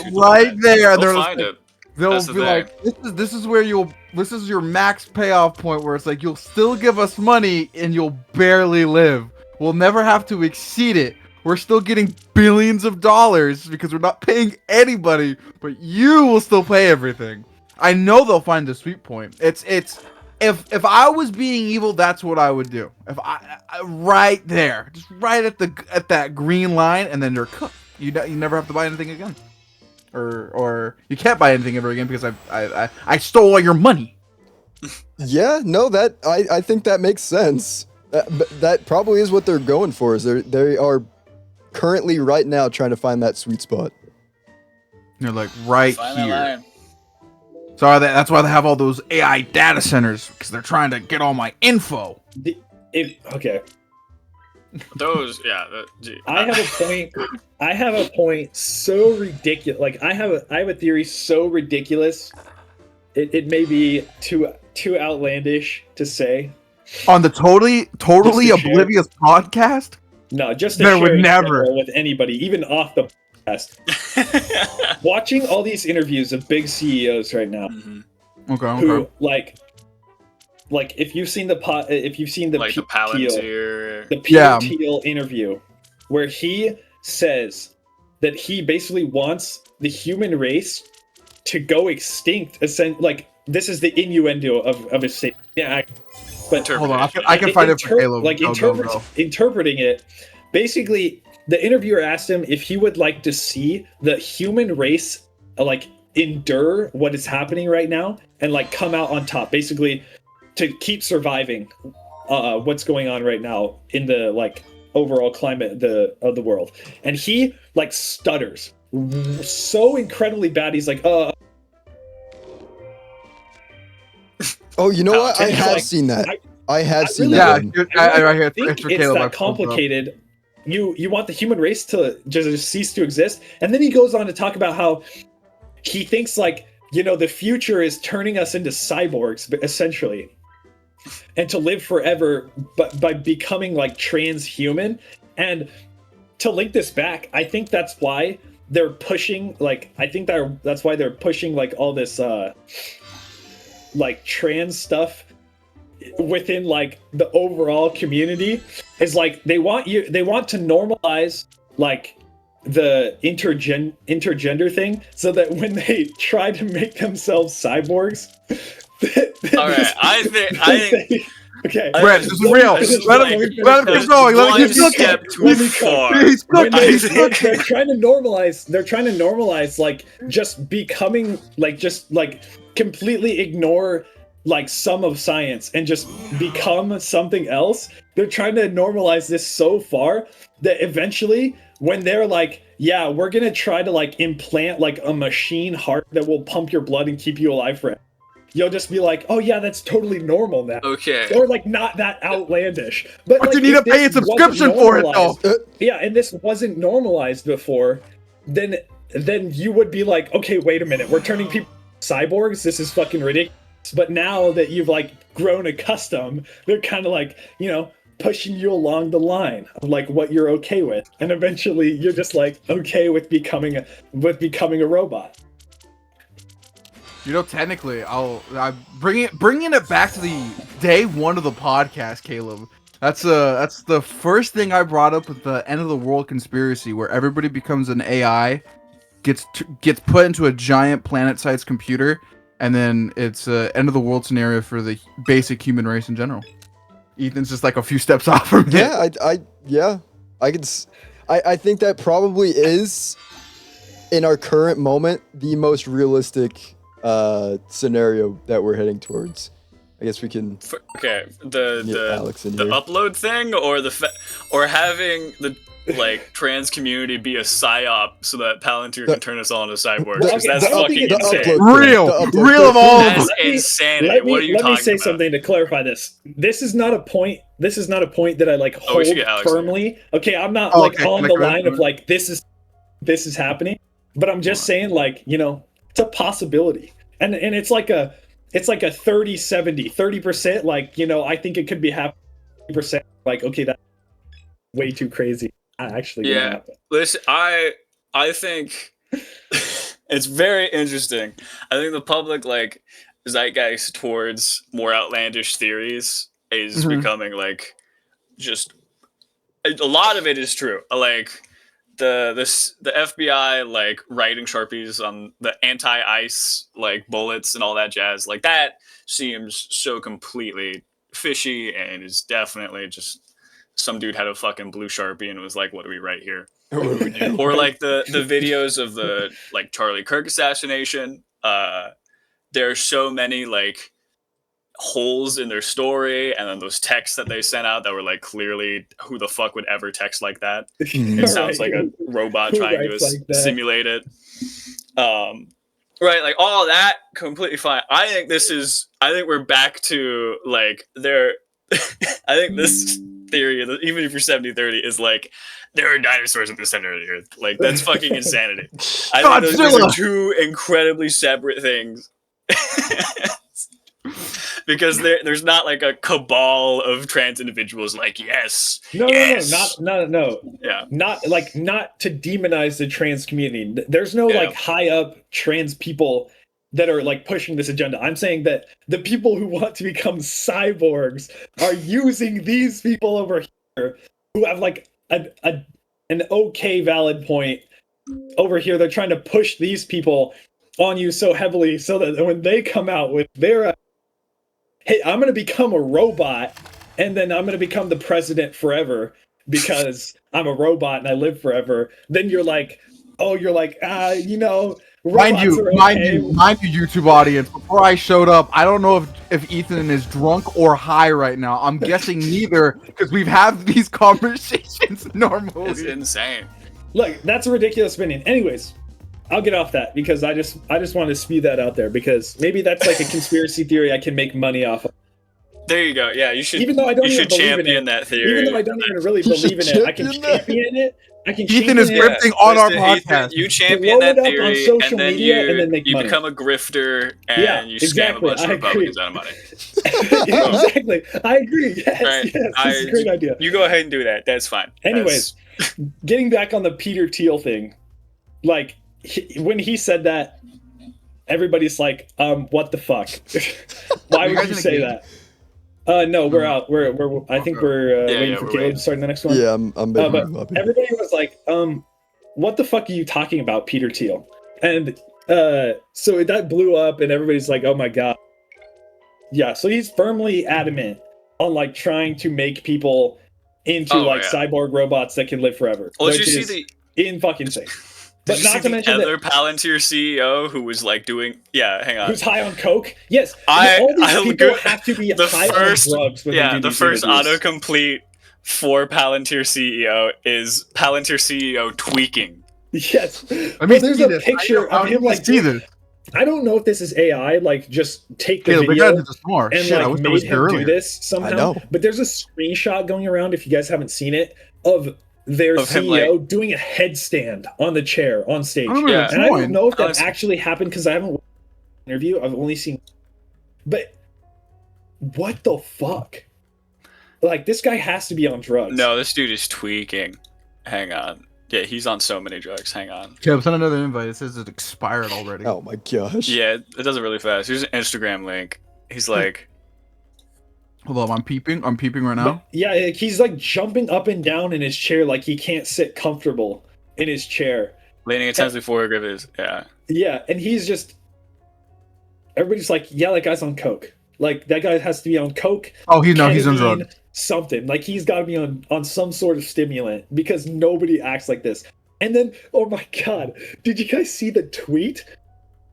there, and they'll find it. They'll be like, this is your max payoff point, where it's you'll still give us money and you'll barely live. We'll never have to exceed it. We're still getting billions of dollars because we're not paying anybody, but you will still pay everything. I know they'll find the sweet point. It's if I was being evil, that's what I would do. If I right there, just right at that green line, and then you're cooked. You never have to buy anything again, or you can't buy anything ever again because I stole all your money. Yeah, no, that I think that makes sense. That probably is what they're going for. Is they are currently right now trying to find that sweet spot. You're like right Find that here. line. So that's why they have all those AI data centers, because they're trying to get all my info. Okay. Those, yeah. I have a point. I have a point so ridiculous. Like I have a theory so ridiculous. It may be too outlandish to say. On the totally Oblivious podcast? No, just to There share would in never. general with anybody, even off the podcast. Watching all these interviews of big CEOs right now, Okay. who like if you've seen the like the Palantir. the Peter Thiel interview, where he says that he basically wants the human race to go extinct. Like this is the innuendo of his statement. Yeah, but Hold on, I can find it for Caleb. Like interpreting it, basically, the interviewer asked him if he would like to see the human race like endure what is happening right now and like come out on top, basically to keep surviving what's going on right now in the like overall climate of the world. And he like stutters so incredibly bad. He's like, Oh, you know what? I have seen that. I have seen that. Yeah, right here. I think it's that complicated. You want the human race to just cease to exist, and then he goes on to talk about how he thinks like the future is turning us into cyborgs, essentially, and to live forever, but by becoming like transhuman. And to link this back, I think that's why they're pushing that's why they're pushing like all this like trans stuff within like the overall community, is like they want to normalize like the intergender thing, so that when they try to make themselves cyborgs, all right, I think okay, Brett, this is real. Let him keep going. Let him keep one step too far. They're trying to normalize like just becoming like just like completely ignore like some of science and just become something else. They're trying to normalize this so far that eventually when they're like, yeah, we're gonna try to like implant like a machine heart that will pump your blood and keep you alive forever, you'll just be like, oh yeah, that's totally normal now. Okay. Or like not that outlandish. But like, you need to pay a subscription for it though. Yeah, and this wasn't normalized before, then you would be like, okay, wait a minute, we're turning people cyborgs? This is fucking ridiculous. But now that you've like grown accustomed, they're kind of like, pushing you along the line of like what you're okay with, and eventually you're just like okay with becoming a robot. Technically, I'm bringing it back to the day one of the podcast, Caleb. That's the first thing I brought up with the end of the world conspiracy, where everybody becomes an AI, gets put into a giant planet-sized computer, and then it's end of the world scenario for the basic human race in general. Ethan's just like a few steps off from it. Yeah, I think that probably is, in our current moment, the most realistic scenario that we're heading towards. I guess we can. Okay, Alex in the here. upload thing, or having the like trans community be a psyop so that Palantir can turn us all into cyborgs. Because that's fucking insane. Real of all of them. That's insanity. What are you talking about? Let me say something to clarify this. This is not a point that I like hold firmly. Okay, I'm not on the line of like this is happening, but I'm just saying like, it's a possibility. And it's like a 30-70, 30%, like, I think it could be half percent. Like, okay, that's way too crazy. Yeah, listen, I think it's very interesting. I think the public like zeitgeist towards more outlandish theories is becoming like just a lot of it is true. Like the FBI like writing Sharpies on the anti-ice like bullets and all that jazz, like that seems so completely fishy and is definitely just some dude had a fucking blue Sharpie and was like, what do we write here? Or like the videos of the like Charlie Kirk assassination. There are so many like holes in their story, and then those texts that they sent out that were like clearly who the fuck would ever text like that. It sounds like a robot trying to simulate it. Right, like all that completely fine. I think we're back to like there. I think this theory, even if you're 70-30, is like there are dinosaurs at the center of the earth. Like that's fucking insanity. I think those are two incredibly separate things. Because there's not like a cabal of trans individuals like no, yeah, not to demonize the trans community. There's no like high up trans people that are like pushing this agenda. I'm saying that the people who want to become cyborgs are using these people over here who have like an okay valid point over here. They're trying to push these people on you so heavily so that when they come out with their hey, I'm going to become a robot and then I'm going to become the president forever because I'm a robot and I live forever. Then you're like, you know, mind you, YouTube audience, before I showed up, I don't know if Ethan is drunk or high right now. I'm guessing neither because we've had these conversations normally. It's insane. Look, that's a ridiculous opinion. Anyways, I'll get off that because I just want to spew that out there because maybe that's like a conspiracy theory I can make money off of. There you go. Yeah, you should. Even though I don't even believe champion in it, that theory. Even though I don't even really believe in it, I can champion it. Ethan is grifting on our podcast. You champion that theory, and then you become a grifter and you scam a bunch of Republicans out of money. Exactly. I agree. Yes, right. yes. This is a great idea. You go ahead and do that. That's fine. Anyways, getting back on the Peter Thiel thing, like when he said that, everybody's like, what the fuck? Why would you say that? No, we're out. I think we're waiting for Caleb to start the next one. Yeah, I'm but everybody was like, what the fuck are you talking about, Peter Thiel? And so that blew up, and everybody's like, oh my god. Yeah, so he's firmly adamant on like trying to make people into cyborg robots that can live forever. Well, did you see in fucking insane. But not to mention the other Palantir CEO who was like doing hang on. Who's high on coke? Yes. All these people have to be high on drugs when they do the these first interviews. autocomplete for Palantir CEO is Palantir CEO tweaking. Yes. There's a picture of him like I don't know if this is AI, like just take the video and like made him do this somehow. But there's a screenshot going around, if you guys haven't seen it, of their CEO doing a headstand on the chair on stage. And I don't know if that actually happened because I haven't watched the interview. I've only seen. But what the fuck? Like, this guy has to be on drugs. No, this dude is tweaking. Hang on. Yeah, he's on so many drugs. Hang on. Yeah, send another invite. It says it expired already. Oh my gosh. Yeah, it does it really fast. Here's an Instagram link. He's like... Hold on, I'm peeping right now. But, yeah, he's like jumping up and down in his chair like he can't sit comfortable in his chair. Leaning intensely forward grip is, Yeah, and he's just... Everybody's like, yeah, that guy's on coke. Like, that guy has to be on coke. Oh, he's on drugs. Something. Like, he's got to be on some sort of stimulant because nobody acts like this. And then, oh my god, did you guys see the tweet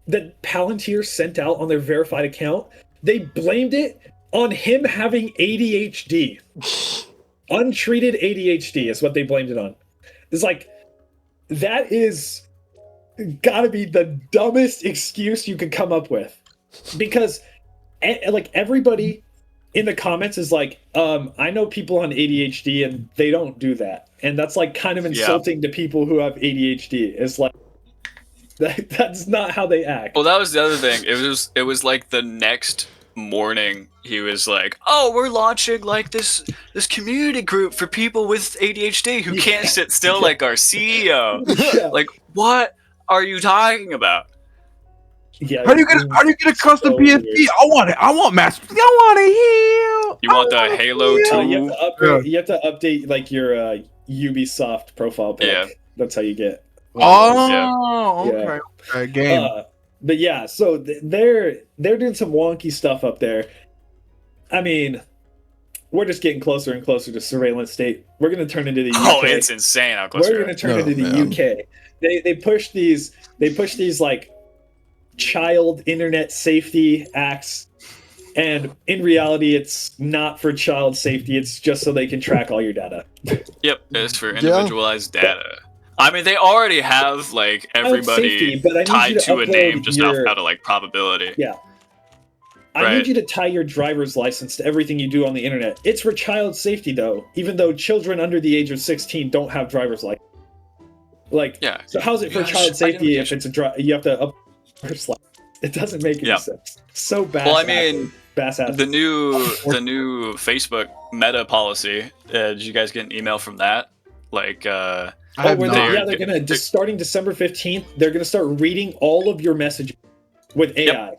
that Palantir sent out on their verified account? They blamed it on him having ADHD. Untreated ADHD is what they blamed it on. It's like, that is gotta be the dumbest excuse you could come up with. Because, like, everybody in the comments is like, I know people on ADHD and they don't do that. And that's, like, kind of insulting to people who have ADHD. It's like, that's not how they act. Well, that was the other thing. It was like the next morning he was like, oh, we're launching like this community group for people with ADHD who can't sit still like our CEO. Like, what are you talking about? Yeah, how do you get a custom PFP? I want mass. I want it here. You want the Halo 2? You have to update like your Ubisoft profile pic. That's how you get. Oh, Yeah. okay. Okay, game. But yeah, so they're doing some wonky stuff up there. I mean, we're just getting closer and closer to surveillance state. We're going to turn into the UK. Oh, it's insane how close We're we going are. to turn into the UK. They push these like child internet safety acts, and in reality, it's not for child safety. It's just so they can track all your data. Yep, it's for individualized data. I mean, they already have like everybody safety, but I need tied you to to a name upload just your- out of like probability. Yeah. I Right. need you to tie your driver's license to everything you do on the internet. It's for child safety, though, even though children under the age of 16 don't have driver's license. Like, Yeah. so how's it for Gosh, child safety if identification. it's you have to upload driver's license? It doesn't make any Yeah. sense. So bad. Well, I mean, bass-ass. the new Facebook Meta policy. Did you guys get an email from that? Like, I Oh, have where not. they're gonna just starting December 15th. They're gonna start reading all of your messages with AI.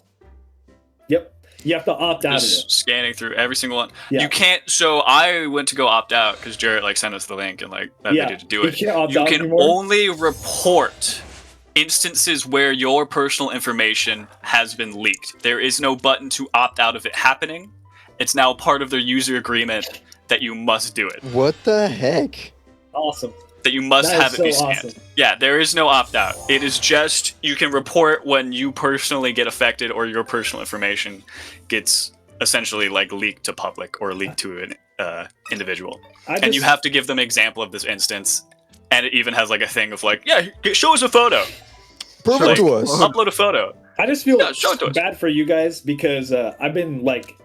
Yep. You have to opt out of it. just scanning through every single one. Yeah. You can't. So I went to go opt out because Jarrett like sent us the link and like that Yeah, video to do you it. can't opt You out can anymore? only report instances where your personal information has been leaked. There is no button to opt out of it happening. It's now part of their user agreement that you must do it. What the heck? Awesome. That you must That is have it so be scanned. awesome. Yeah, there is no opt out. It is just you can report when you personally get affected or your personal information gets essentially like leaked to public or leaked to an individual. And you have to give them an example of this instance. And it even has like a thing of like, yeah, show us a photo. Prove Like, it to us. upload a photo. I just feel Yeah, show it to us. bad for you guys because I've been like,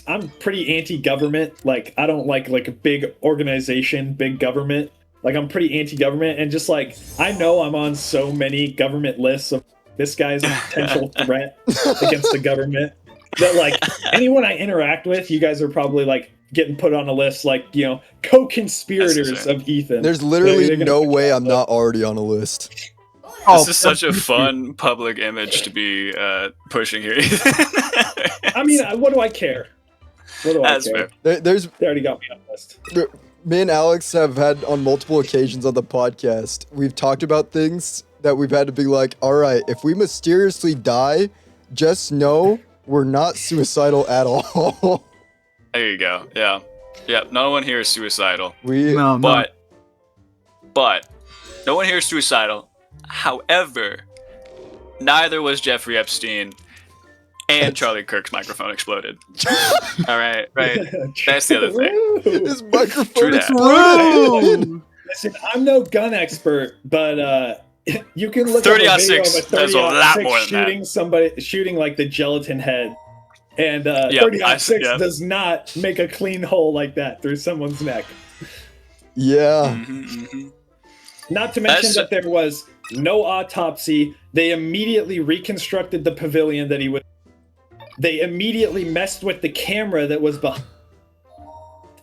I'm pretty anti-government. Like, I don't like a big organization, big government. Like, I'm pretty anti-government, and just like I know I'm on so many government lists of this guy's a potential threat against the government that like anyone I interact with, you guys are probably like getting put on a list, like, you know, co-conspirators of Ethan. There's literally They're gonna no put you way on I'm the- not already on a list. This is such a fun public image to be pushing here. I mean, what do I care? What do I That's care? fair. There's They already got me on the list. me and Alex have had on multiple occasions on the podcast. We've talked about things that we've had to be like, all right, if we mysteriously die, just know we're not suicidal at all. There you go. Yeah. Yeah. No one here is suicidal. No, But no one here is suicidal. However, neither was Jeffrey Epstein, and Charlie Kirk's microphone exploded. All right, right. That's the other thing. Woo! His microphone True that. exploded. Listen, I'm no gun expert, but you can look 30 up on a video of a 6, that's a lot 30-06 more than that. shooting like the gelatin head, and Yeah, 30 on I- 6 yeah. does not make a clean hole like that through someone's neck. Yeah. Not to mention That's- that there was no autopsy. They immediately reconstructed the pavilion that he was. They immediately messed with the camera that was behind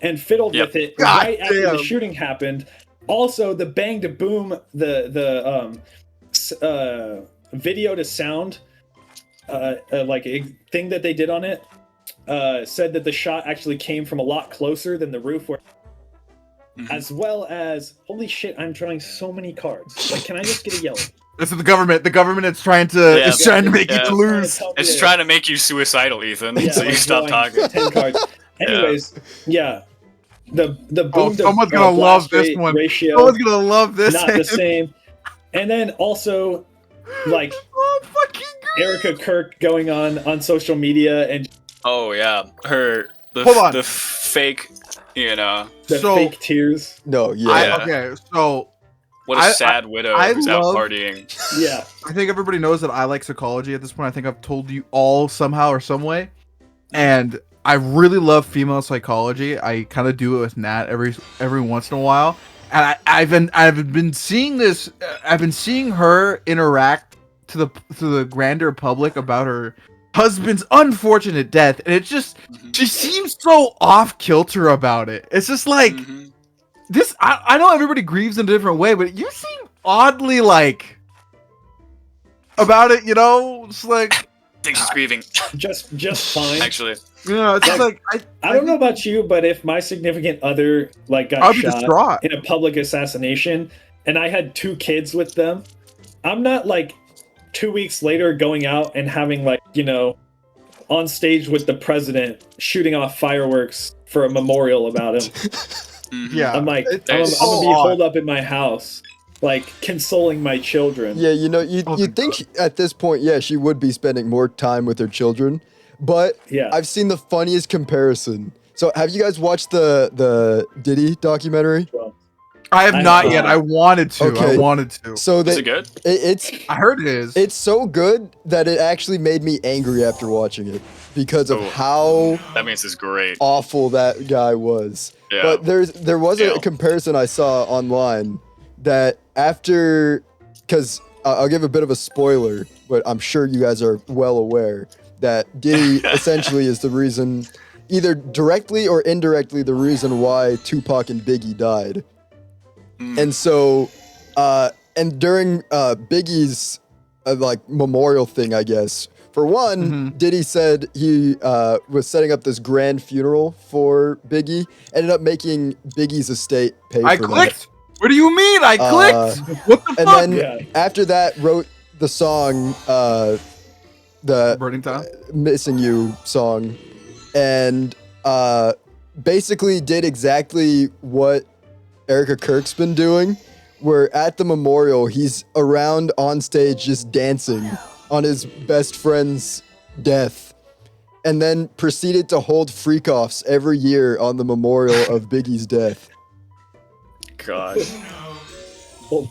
and fiddled Yep. with it God right after the damn. shooting happened. Also, the bang to boom, video to sound, like a thing that they did on it, said that the shot actually came from a lot closer than the roof where. As well as, holy shit, I'm drawing so many cards. Like, can I just get a yellow? This is the government. The government is trying to Yeah. is trying to make Yeah. you lose. It's trying to make you suicidal, Ethan. Yeah, so you like stop drawing talking. 10 cards. Anyways, yeah. The boom to someone's gonna love blast this rate one. ratio, Someone's gonna love this. not the same. And then also, like, Oh, fucking Erica Kirk going on social media and Oh yeah, Hold on. the fake, you know, the So- fake tears. No, yeah. Yeah. Okay, so what a I- sad widow I who's out love- partying. Yeah. I think everybody knows that I like psychology at this point. I think I've told you all somehow or some way. And I really love female psychology. I kind of do it with Nat every once in a while. And I've been seeing this. I've been seeing her interact to the grander public about her husband's unfortunate death, and it just she seems so off kilter about it. It's just like Mhm. this. I know everybody grieves in a different way, but you seem oddly like about it. You know, it's like Thinks he's grieving. Just fine. Actually, you know, it's just like I don't know about you, but if my significant other like got I'll be shot distraught. in a public assassination, and I had 2 kids with them, I'm not like 2 weeks later going out and having like, on stage with the president shooting off fireworks for a memorial about him. Yeah. I'm like, I'm That's gonna so be holed up in my house, like consoling my children. Yeah, you'd think at this point, yeah, she would be spending more time with her children. But Yeah. I've seen the funniest comparison. So have you guys watched the Diddy documentary? Well, I have I not have yet. not. I wanted to. Okay. I wanted to. So Is it good? It's I heard it is. it's so good that it actually made me angry after watching it because of Oh. how That means it's great. awful that guy was. Yeah. But there was a Yeah. comparison I saw online that after, because I'll give a bit of a spoiler, but I'm sure you guys are well aware that Diddy essentially is the reason, either directly or indirectly, the reason why Tupac and Biggie died. And so, and during Biggie's like memorial thing, I guess, for one, Diddy said he was setting up this grand funeral for Biggie, ended up making Biggie's estate pay I for clicked. What do you mean? I clicked. What the that. And fuck? then Yeah. after that, wrote the song, the Burning Time. Missing You song, and basically did exactly what Erica Kirk's been doing, where at the memorial, he's around on stage just dancing on his best friend's death, and then proceeded to hold freak-offs every year on the memorial of Biggie's death. God.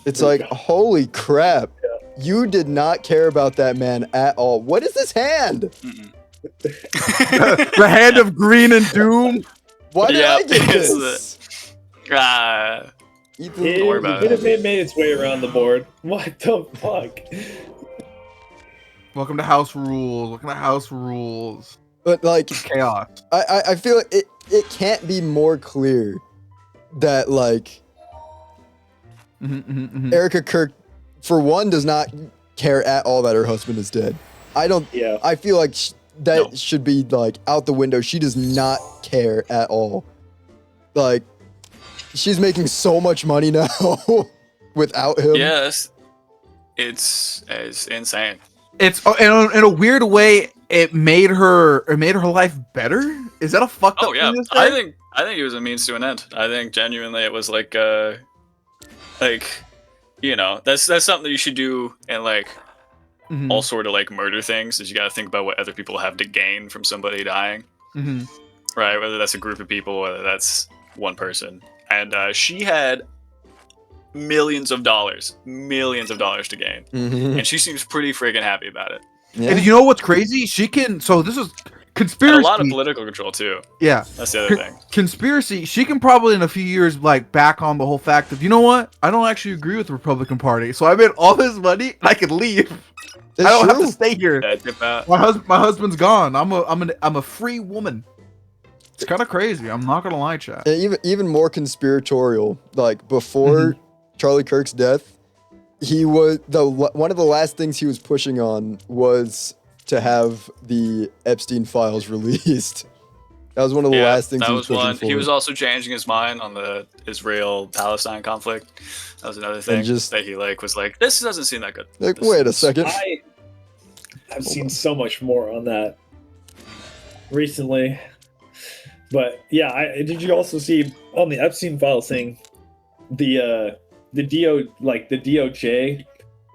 It's like, holy crap. You did not care about that man at all. What is this hand? The hand of green and doom. Why did I Yep, get it's this? Ethan, It, Don't worry about it. it made its way around the board. What the fuck? Welcome to House Rules. Welcome to House Rules. but like, Chaos. I feel like it can't be more clear that like Erica Kirk, for one, does not care at all that her husband is dead. Yeah. I feel like that No. should be like out the window. She does not care at all. Like, she's making so much money now without him. Yes. It's insane. It's in a weird way. It made her life better. Is that a fucked up Oh yeah. thing to say? I think it was a means to an end. I think genuinely it was like that's something that you should do in like Mhm. all sort of like murder things, is you got to think about what other people have to gain from somebody dying, Mhm. right? Whether that's a group of people, whether that's one person. And she had millions of dollars to gain, Mhm. and she seems pretty friggin' happy about it. Yeah. And you know what's crazy? She can. So this is And conspiracy. a lot of political control too. Yeah. That's the other thing. Conspiracy. She can probably in a few years like back on the whole fact of, you know what? I don't actually agree with the Republican Party, so I made all this money. I can leave. It's I don't have true. to stay here. Yeah, dip out. My husband's gone. I'm a free woman. It's kind of crazy. I'm not gonna lie, chat. And even more conspiratorial. Like before Charlie Kirk's death, he was one of the last things he was pushing on was to have the Epstein files released. That was one of the last things that he was was pushing one. for. He was also changing his mind on the Israel-Palestine conflict. That was another thing just- that he was like, this doesn't seem that good. like, This wait a is- second. I've seen so much more on that recently. But yeah, did you also see on the Epstein file thing, the DOJ,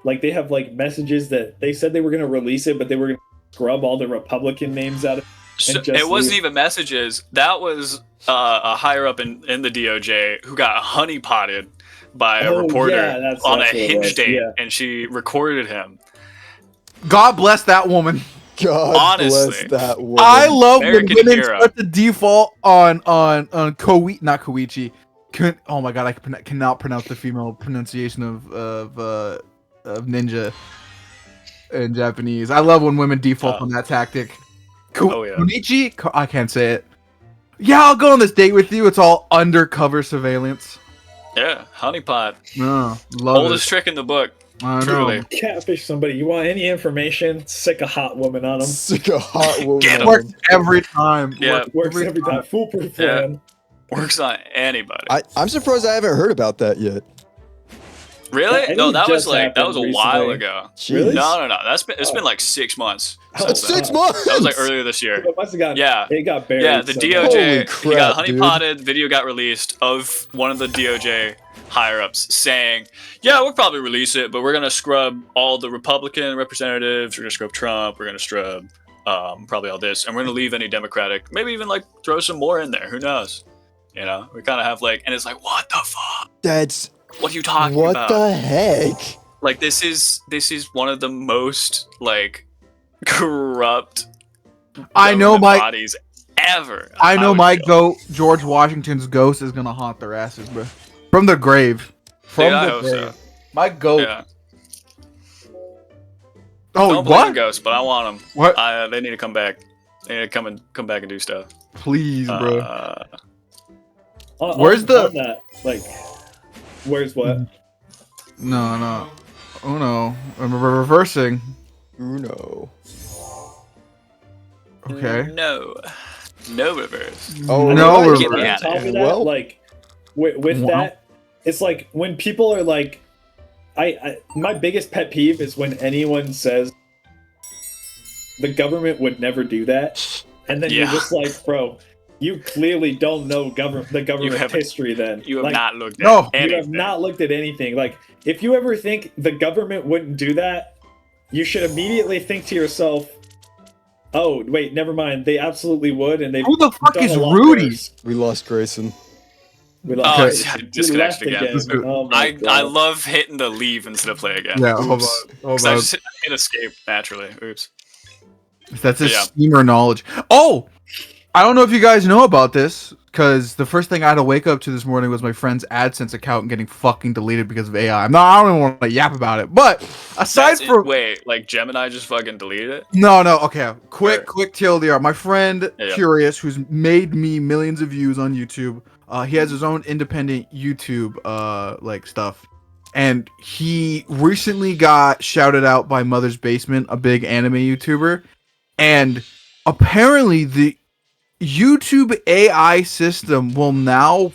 like they have like messages that they said they were gonna release it, but they were gonna scrub all the Republican names out of it. So just it wasn't leave. even messages. That was a higher up in the DOJ who got honeypotted by a Oh, reporter yeah, that's on a what it hinge was, date, yeah. and she recorded him. God bless that woman. God honestly, bless that woman. I love American when women hero. start to default on Koichi. Oh my god, I cannot pronounce the female pronunciation of ninja in Japanese. I love when women default on that tactic. Oh, yeah. Konichi? I can't say it. Yeah, I'll go on this date with you. It's all undercover surveillance. Yeah, honeypot. No, love Oldest it. trick in the book. I know. Truly. Catfish somebody. You want any information? Sick a hot woman on them. Sick a hot woman. Get on him. Works him. every time. Yeah. Works every time. Foolproof Yeah. plan. Works on anybody. I'm surprised I haven't heard about that yet. Really? I No, think that it was just like that was a happened while recently. ago. Jeez. No. It's been like 6 months. That's since then. 6 months. That was like earlier this year. It must have gotten. Yeah. It got buried. Yeah, the somewhere. Holy DOJ, he got crap, dude. honeypotted. Video got released of one of the DOJ higher ups saying, "Yeah, we'll probably release it, but we're gonna scrub all the Republican representatives. We're gonna scrub Trump. We're gonna scrub probably all this, and we're gonna leave any Democratic. Maybe even like throw some more in there. Who knows? You know, we kind of have like, and it's like, what the fuck? That's What are you talking what about? the heck? Like this is one of the most like corrupt I know government my bodies ever. I know would my feel. goat, George Washington's ghost, is gonna haunt their asses, bro. From the grave. From Yeah, I the hope grave. so. My goat. Yeah. Oh, Don't believe in what? ghosts, but I want them. What? They need to come back. They need to come back and do stuff. Please, bro. On that? Like, where's what? No. Oh no. I'm reversing. Uno. Okay. No reverse. Oh, No, right. we're Get me right. out On top of here. of that, Well. like with Wow. that, it's like when people are like, I my biggest pet peeve is when anyone says the government would never do that, and then you're Yeah. just like, bro, you clearly don't know the government haven't- history. Then You have like, not looked No. at anything. you have not looked at anything. Like, if you ever think the government wouldn't do that, you should immediately think to yourself, oh wait, never mind, they absolutely would, and they've Who the fuck done is a lot Rudy? worse. We lost Grayson. We Oh, lost it's it. We disconnected left again. Let's do it. Oh my I God. love hitting the leave instead of play again. Yeah, hold on. Oops. Hold 'Cause I on. just hit escape naturally. Oops. That's a Yeah. steamer knowledge. Oh, I don't know if you guys know about this, because the first thing I had to wake up to this morning was my friend's AdSense account getting fucking deleted because of AI. I don't even want to yap about it. But aside That's it. from Wait, like Gemini just fucking deleted it? no, okay, quick Sure. TLDR. My friend Yeah. Curious, who's made me millions of views on YouTube, he has his own independent YouTube like stuff. And he recently got shouted out by Mother's Basement, a big anime YouTuber. And apparently the YouTube AI system will now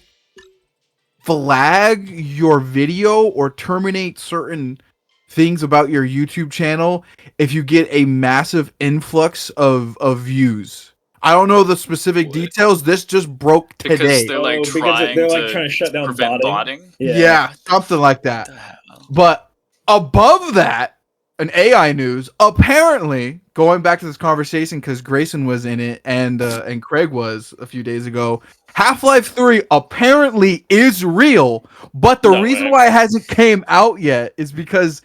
flag your video or terminate certain things about your YouTube channel if you get a massive influx of views. I don't know the specific What? details. This just broke Because today. they're like because trying they're like to trying to shut down prevent botting. botting. Yeah, something like that. What the hell? But above that, an AI news, apparently, going back to this conversation because Grayson was in it and Craig was a few days ago, Half-Life 3 apparently is real, but the No reason way. why it hasn't came out yet is because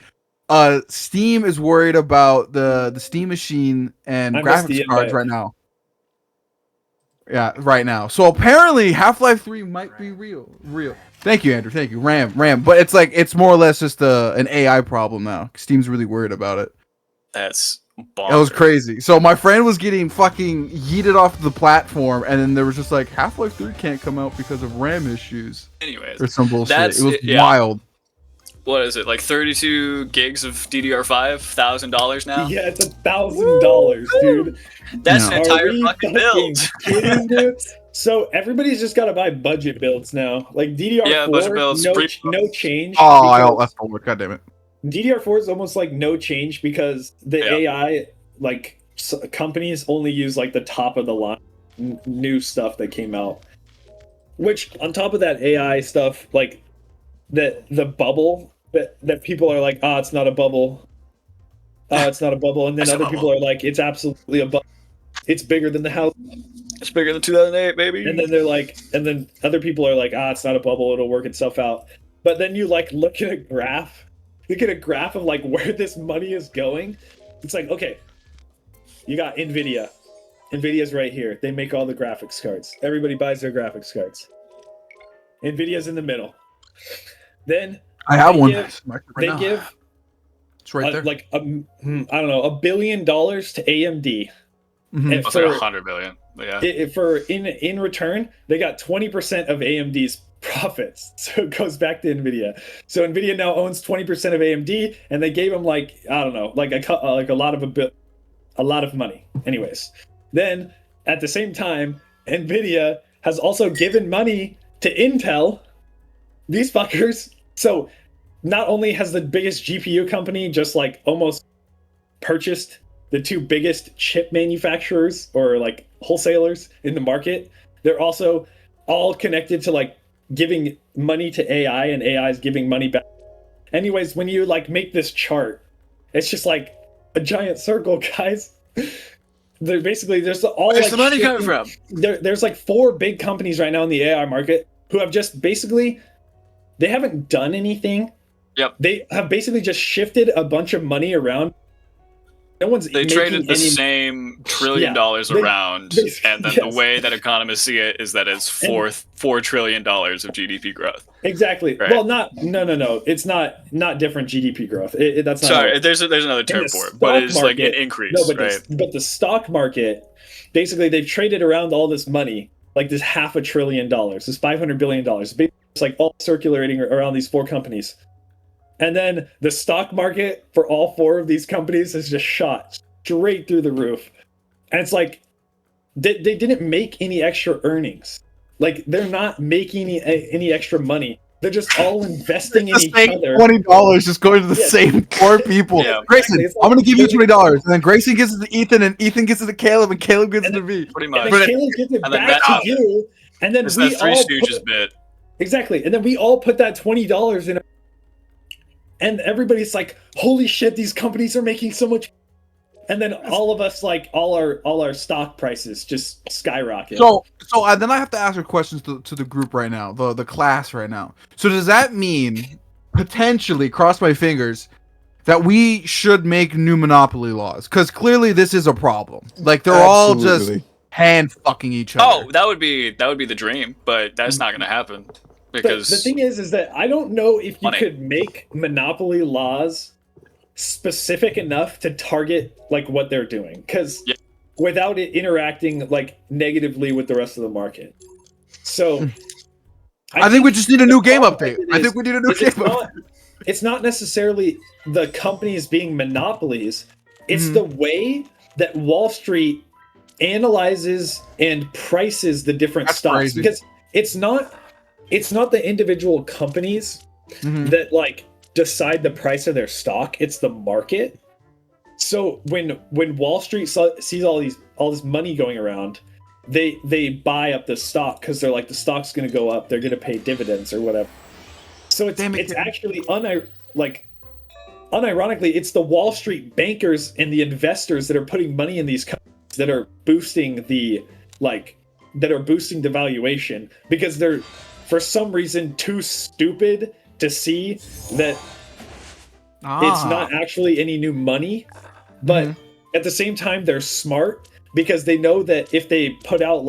Steam is worried about the Steam machine and I missed graphics the cards invite. right now. Yeah, right now. So apparently Half-Life 3 might be real. Thank you, Andrew. Thank you. Ram. But it's like it's more or less just an AI problem now. Steam's really worried about it. That's bonkers. It was crazy. So my friend was getting fucking yeeted off the platform, and then there was just like Half-Life 3 can't come out because of RAM issues Anyways, or some bullshit. That's- It was yeah. wild. what is it? Like 32 gigs of DDR5, $1,000 now? Yeah, it's $1,000, dude. That's No. an entire Are we fucking build. kidding, dude? So everybody's just got to buy budget builds now. Like DDR4, Yeah, budget builds, no change. Oh, I because left forward. God damn it. DDR4 is almost like no change because the Yeah. AI, like companies only use like the top of the line new stuff that came out. Which on top of that AI stuff, like the bubble that people are like, it's not a bubble. It's not a bubble, and then It's a other people are like, it's absolutely a bubble. It's bigger than the house. It's bigger than 2008, baby. And then they're like, and then other people are like, it's not a bubble, it'll work itself out. But then you like look at a graph of like where this money is going. It's like, okay, you got Nvidia. Nvidia's right here. They make all the graphics cards. Everybody buys their graphics cards. Nvidia's in the middle. Then I have They one. give- Right they now. give It's right there. like I don't know, $1 billion to AMD. Mhm. And It's like 100 billion. But yeah. in return, they got 20% of AMD's profits. So it goes back to Nvidia. So Nvidia now owns 20% of AMD, and they gave them like I don't know, like a lot of money. Anyways, then at the same time, Nvidia has also given money to Intel. These fuckers. So not only has the biggest GPU company just like almost purchased the two biggest chip manufacturers or like wholesalers in the market, they're also all connected to like giving money to AI, and AI is giving money back. Anyways, when you like make this chart, it's just like a giant circle, guys. They're basically there's all Where's like the money coming from? There's like 4 big companies right now in the AI market who have just basically, they haven't done anything. Yep. They have basically just shifted a bunch of money around. No one's They traded the same $1 trillion around, and then the way that economists see it is that it's $4 trillion of GDP growth. Exactly. Right? Well, no. It's not different GDP growth. That's not. Sorry, there's another term for it, but it's like an increase, no, but right? But the stock market, basically, they've traded around all this money, like this $500 billion, this $500 billion. It's like all circulating around these 4 companies. And then the stock market for all 4 of these companies has just shot straight through the roof. And it's like, they didn't make any extra earnings. Like, they're not making any extra money. They're just all investing in each other. $20 just going to the same 4 people. Yeah. Grayson, like, I'm going to give you $20. And then Grayson gives it to Ethan, and Ethan gives it to Caleb, and Caleb gives it to me. Pretty much. And then Caleb gives it back to you. And then we all bit. Exactly. And then we all put that $20 in. And everybody's like, holy shit, these companies are making so much. And then all of us, like, all our stock prices just skyrocket. So then I have to ask a question to the group right now, the class right now. So does that mean, potentially, cross my fingers, that we should make new monopoly laws? Because clearly this is a problem. Like, they're all just hand fucking each other. Oh, that would be the dream, but that's not going to happen. Because the thing is that I don't know if you could make monopoly laws specific enough to target like what they're doing, because without it interacting like negatively with the rest of the market. So I think we just need a new game update. I think we need a new game update. It's not necessarily the companies being monopolies. It's the way that Wall Street analyzes and prices the different stocks. Crazy. Because it's not the individual companies that like decide the price of their stock. It's the market. So when Wall Street sees all this money going around, they buy up the stock because they're like, the stock's going to go up. They're going to pay dividends or whatever. So it's actually unironically, it's the Wall Street bankers and the investors that are putting money in these companies that are boosting the valuation, because they're for some reason too stupid to see that it's not actually any new money. But at the same time, they're smart because they know that if they put out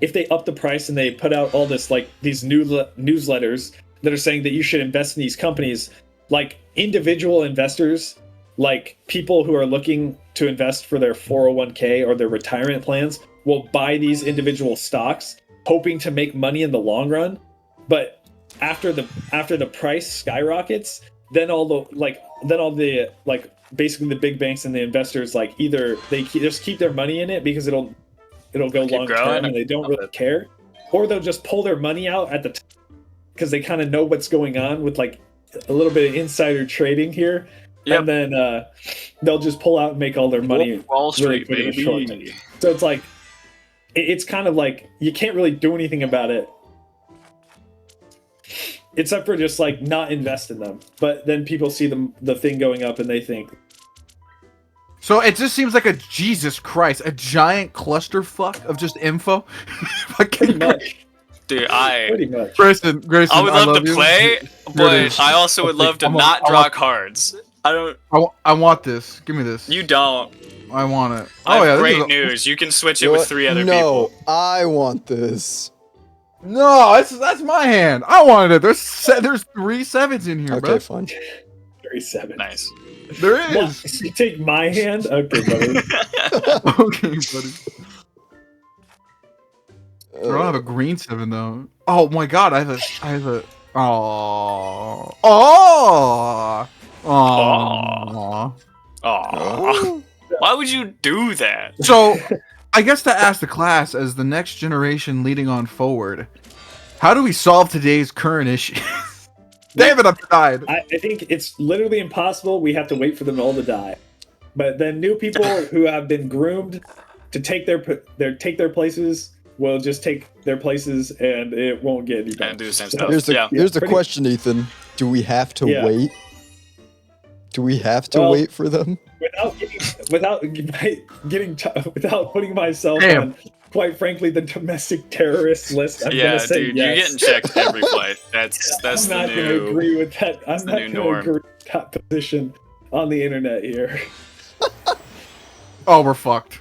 if they up the price and they put out all this these newsletters that are saying that you should invest in these companies, like individual investors, like people who are looking to invest for their 401k or their retirement plans, will buy these individual stocks hoping to make money in the long run. But after the price skyrockets, then basically the big banks and the investors, either they just keep their money in it because it'll go long term and they don't really care, or they'll just pull their money out at the time because they kind of know what's going on with a little bit of insider trading here. Yep. And then they'll just pull out and make all their money. Wall Street, really baby. So it's it's kind of you can't really do anything about it, except for just not invest in them. But then people see the thing going up and they think. So it just seems like Jesus Christ, a giant clusterfuck of just info. Pretty much. Dude, pretty much. Grayson, I would love to play, but I also would love to not draw cards. I want this. Give me this. You don't. I want it. I have great news. You can switch it with 3 other people. No, I want this. No, that's my hand. I wanted it. There's 3 7s in here, bro. Okay, fine. 3 7. Nice. There is. What? You take my hand? Okay, buddy. Okay, buddy. I don't have a green 7 though. Oh my god, I have a. Oh. Why would you do that? So, I guess to ask the class as the next generation leading on forward, how do we solve today's current issues? Damn it, I've died. I think it's literally impossible. We have to wait for them all to die. But then new people who have been groomed to take their places will just take their places, and it won't get any better. And do the same So- stuff. Here's the question, Ethan. Do we have to wait? Do we have to wait for them? Without putting myself on, quite frankly, the domestic terrorist list, I'm gonna say dude, yes. you're getting checked every flight. That's I'm the not new. gonna agree with that. I'm the not new gonna norm. agree with that position on the internet here. Oh, we're fucked.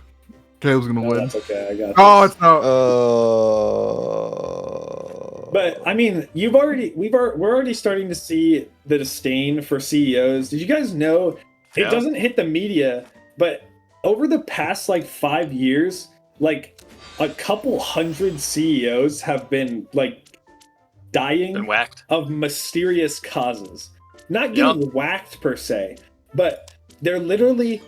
Caleb's gonna No, win. that's okay. I got Oh, this. it's not. But I mean, we're already starting to see the disdain for CEOs. Did you guys know it doesn't hit the media, but over the past like 5 years, like a couple hundred CEOs have been like dying Been whacked. of mysterious causes. Not getting whacked per se, but they're literally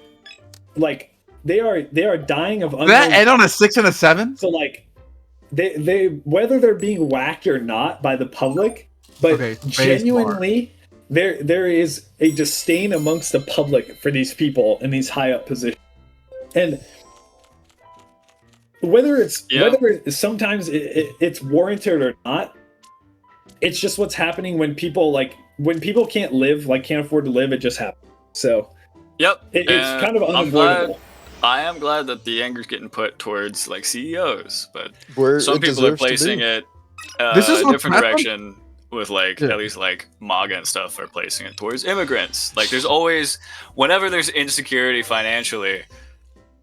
like they are dying of Did that end on a 6 and a 7? so like they whether they're being whacked or not by the public, but genuinely there is a disdain amongst the public for these people in these high up positions. And whether sometimes it's warranted or not, it's just what's happening when people can't afford to live, it just happens. So it's kind of unavoidable. I am glad that the anger's getting put towards like CEOs, but Where some it people are deserves to placing be. it This is a what's different happened? direction with like at least like MAGA and stuff are placing it towards immigrants. Like there's always, whenever there's insecurity financially,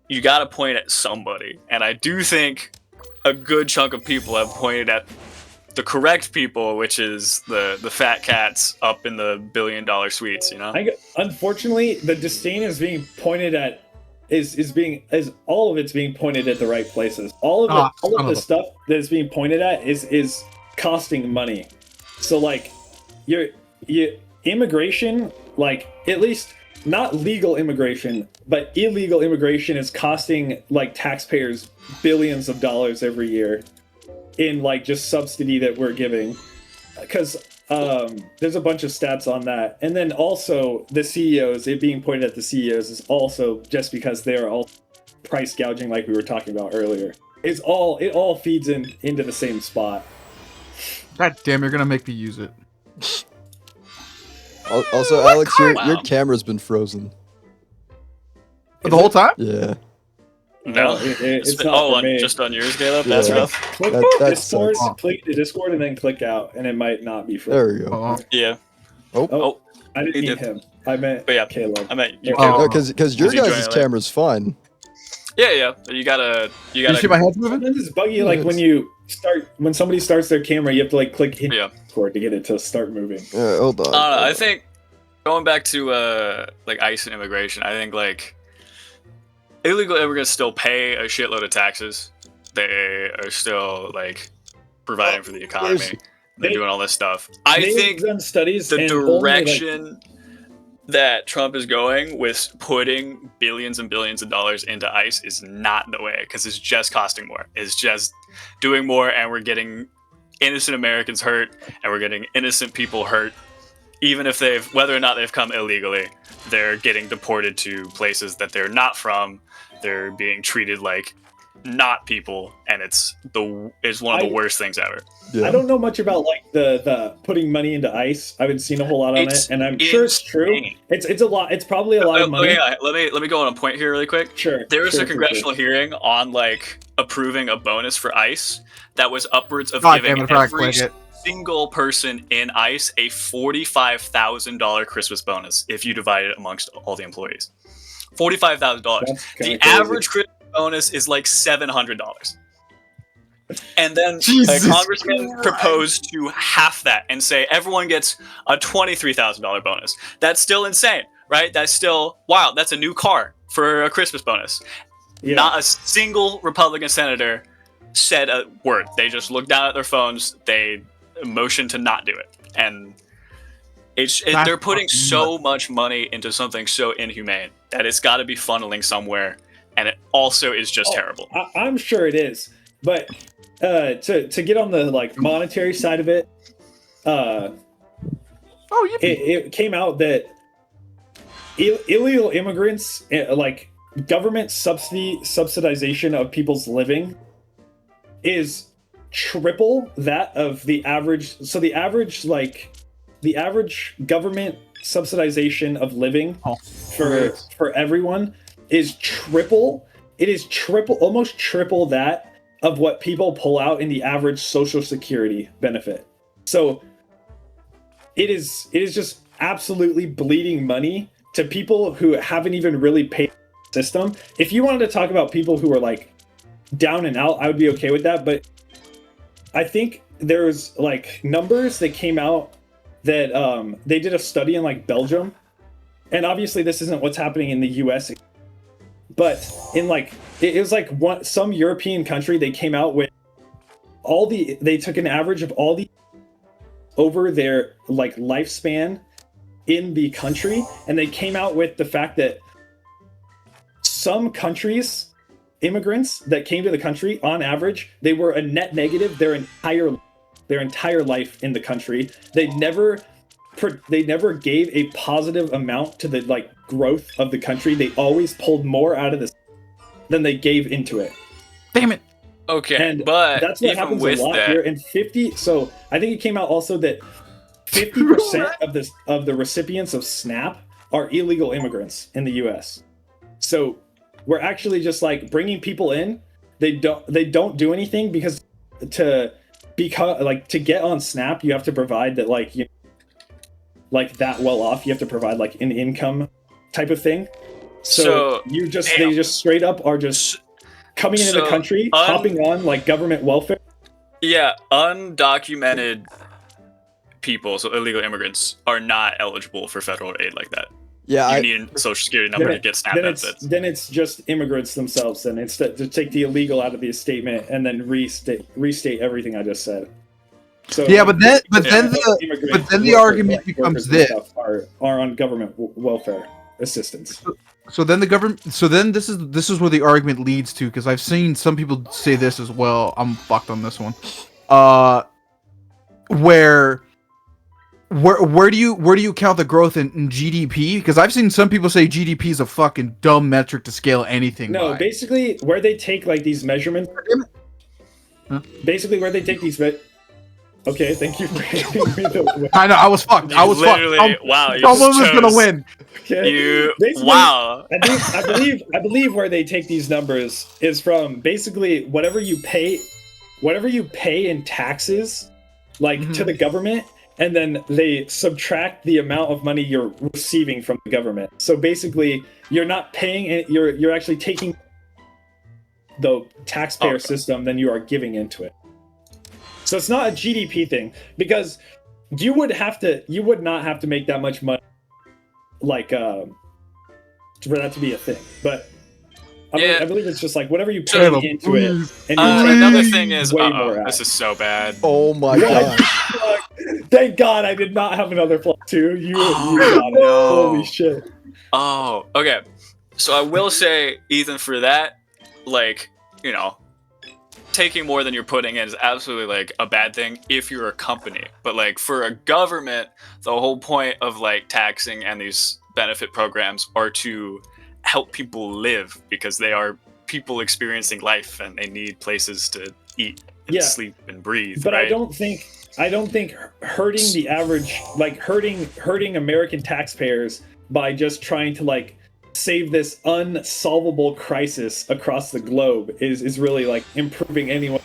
you got to point at somebody, and I do think a good chunk of people have pointed at the correct people, which is the fat cats up in the $1 billion suites. You know, Unfortunately, the disdain is being pointed at all of it's being pointed at the right places. All of the stuff that is being pointed at is costing money. So like your immigration, like at least not legal immigration, but illegal immigration is costing like taxpayers billions of dollars every year in like just subsidy that we're giving. Because there's a bunch of stats on that. And then also the CEOs, it being pointed at the CEOs is also just because they're all price gouging like we were talking about earlier. It all feeds into the same spot. God damn, you're gonna make me use it. Also, Alex, your camera's been frozen. The whole time? Yeah. no, it's not for me. just on yours, Caleb. That's Yeah. rough. Click That Discord, sucks. click the Discord, and then click out, and it might not be for. There we go. Oh. Yeah, Oh, I didn't he mean did. him. I meant But yeah. Caleb. I meant you. Oh. Caleb. No, because your Is he joining guys' later? camera's fine. Yeah. You gotta. You see my head's moving? Sometimes it's buggy, like when somebody starts their camera, you have to like click hit Discord to get it to start moving. Hold on. I think going back to like ICE and immigration, I think like illegal immigrants still pay a shitload of taxes. They are still like providing for the economy. They're doing all this stuff. I think done studies the and only, direction that Trump is going with putting billions and billions of dollars into ICE is not the way, because it's just costing more. It's just doing more, and we're getting innocent Americans hurt, and we're getting innocent people hurt. Even if whether or not they've come illegally, they're getting deported to places that they're not from. They're being treated like not people, and it's one of the worst things ever. Yeah. I don't know much about like the putting money into ICE. I haven't seen a whole lot on it, and I'm sure it's true. It's a lot. It's probably a lot of money. Yeah, let me go on a point here really quick. Sure. There was sure, a congressional hearing on like approving a bonus for ICE that was upwards of God giving damn it, I every click it. single person in ICE a $45,000 Christmas bonus if you divide it amongst all the employees. $45,000. That's The kinda crazy. average Christmas bonus is like $700. And then a Jesus congressman Christ. proposed to half that and say everyone gets a $23,000 bonus. That's still insane, right? That's still wild. That's a new car for a Christmas bonus. Yeah. Not a single Republican senator said a word. They just looked down at their phones. They motioned to not do it. And they're putting so much money into something so inhumane that it's got to be funneling somewhere. And it also is just terrible. I'm sure it is, but to get on the like monetary side of it, Oh, yippee. it came out that illegal immigrants, like government subsidization of people's living, is triple that of the average. So the average government subsidization of living for everyone is triple. It is almost triple that of what people pull out in the average Social Security benefit. So it is just absolutely bleeding money to people who haven't even really paid the system. If you wanted to talk about people who are like down and out, I would be okay with that. But I think there's like numbers that came out that they did a study in like Belgium, and obviously this isn't what's happening in the US, but in like it was like some European country, they came out with they took an average of all the over their like lifespan in the country, and they came out with the fact that some countries, immigrants that came to the country, on average, they were a net negative their entire life in the country. They never gave a positive amount to the like growth of the country. They always pulled more out of this than they gave into it. Damn it. Okay, And but that's what even happens with a lot that, here. And 50. So I think it came out also that 50% of the recipients of SNAP are illegal immigrants in the U.S. So we're actually just like bringing people in. They don't do anything because to get on SNAP, you have to provide that like that well off. You have to provide like an income type of thing. So they just straight up are just coming into the country, hopping on like government welfare. Yeah, undocumented people, so illegal immigrants, are not eligible for federal aid like that. Yeah, you need a social security number to get SNAP benefits. Then it's just immigrants themselves. Then instead to take the illegal out of the statement and then restate everything I just said. So yeah, but then the argument becomes this: are on government welfare assistance. So then this is where the argument leads to, because I've seen some people say this as well. I'm fucked on this one. Where do you count the growth in GDP? Because I've seen some people say GDP is a fucking dumb metric to scale anything. No, by. basically where they take like these measurements. Huh? Basically where they take these. Okay, thank you for giving me the. I know I was fucked. I was fucked. Wow, someone was gonna win. Okay. Wow. I believe where they take these numbers is from basically whatever you pay in taxes, like to the government, and then they subtract the amount of money you're receiving from the government. So basically, you're not paying it. You're actually taking the taxpayer system than you are giving into it. So it's not a GDP thing, because you would not have to make that much money, like for that to be a thing. But I believe it's just like whatever you pay into it. And another thing is, more this is so bad. Oh my god! Thank God I did not have another plus 2. You got it. No. Holy shit! Oh, okay. So I will say, Ethan, for that, like, you know, taking more than you're putting in is absolutely like a bad thing if you're a company. But like for a government, the whole point of like taxing and these benefit programs are to help people live, because they are people experiencing life and they need places to eat and sleep and breathe. But right? I don't think hurting the average, like hurting American taxpayers by just trying to like save this unsolvable crisis across the globe is really like improving anyone.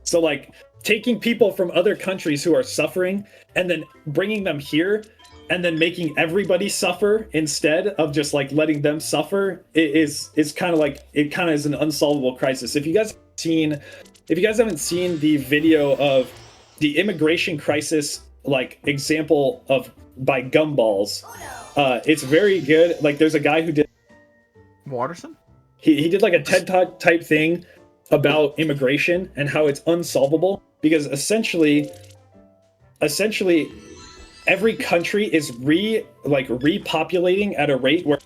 So like taking people from other countries who are suffering and then bringing them here and then making everybody suffer instead of just like letting them suffer is kind of like, it kind of is an unsolvable crisis. If you guys haven't seen the video of the immigration crisis like example by Gumballs, it's very good. Like there's a guy who did Watterson? He did like a TED Talk type thing about immigration and how it's unsolvable, because essentially every country is repopulating at a rate where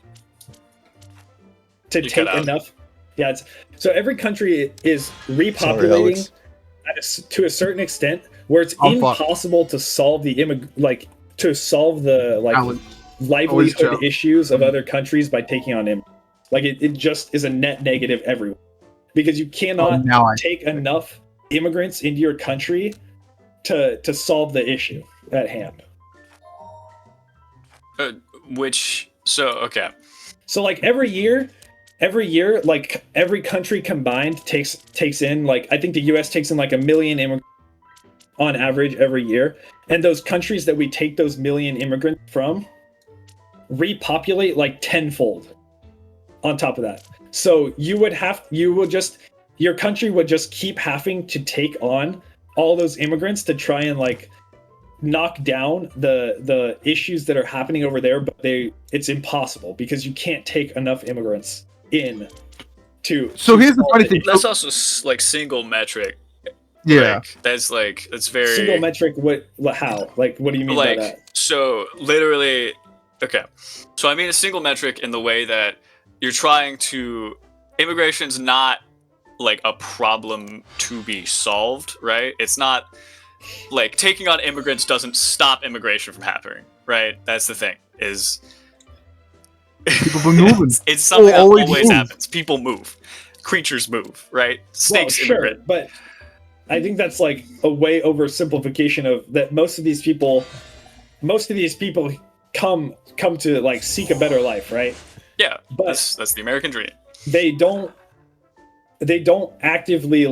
to take enough. So every country is repopulating to a certain extent where it's I'm fucked. impossible to solve the Always livelihood chill. issues of other countries by taking on immigrants. Like it just is a net negative everywhere, because you cannot now I- take enough immigrants into your country to solve the issue at hand. Okay. So like every year, like every country combined takes in, like, I think the US takes in like 1 million immigrants on average every year, and those countries that we take those million immigrants from repopulate like tenfold on top of that. So your country would just keep having to take on all those immigrants to try and like knock down the issues that are happening over there, but it's impossible because you can't take enough immigrants in to. So here's the funny thing. That's also like single metric. Yeah. That's very Single metric. How? Like, what do you mean by that? So literally, okay. So I mean a single metric in the way that you're trying to. Immigration's not like a problem to be solved, right? It's not like taking on immigrants doesn't stop immigration from happening, right? That's the thing. Is People be moving. it's something that always always move. happens. People move, creatures move, right? Snakes Well, sure, immigrate. but I think that's like a way oversimplification of that. Most of these people come to like seek a better life, right? Yeah, But that's the American dream. they don't actively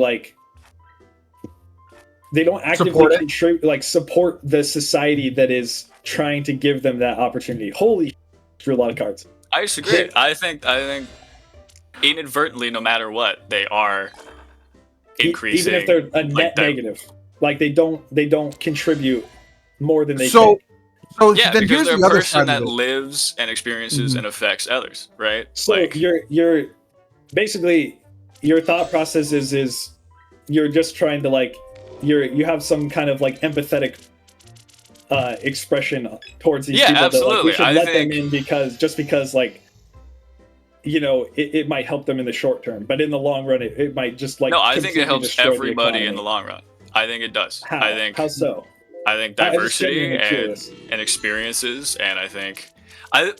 Support it. support the society that is trying to give them that opportunity. Holy, drew a lot of cards. I disagree. I think inadvertently, no matter what, they are increasing. Even if they're a net that- negative, like they don't contribute more than they So, take. so Yeah, then because here's they're the a other person side that of it. lives and experiences and affects others, right? So you're basically, your thought process is you're just trying to like you have some kind of like empathetic expression towards these people that like, we absolutely. should I let think- them in because like, you know, it might help them in the short term, but in the long run it might just like No, I think it completely helps destroy the everybody in economy. the long run. I think it does. How? I think How so? I'm just diversity genuinely curious. and experiences, and I think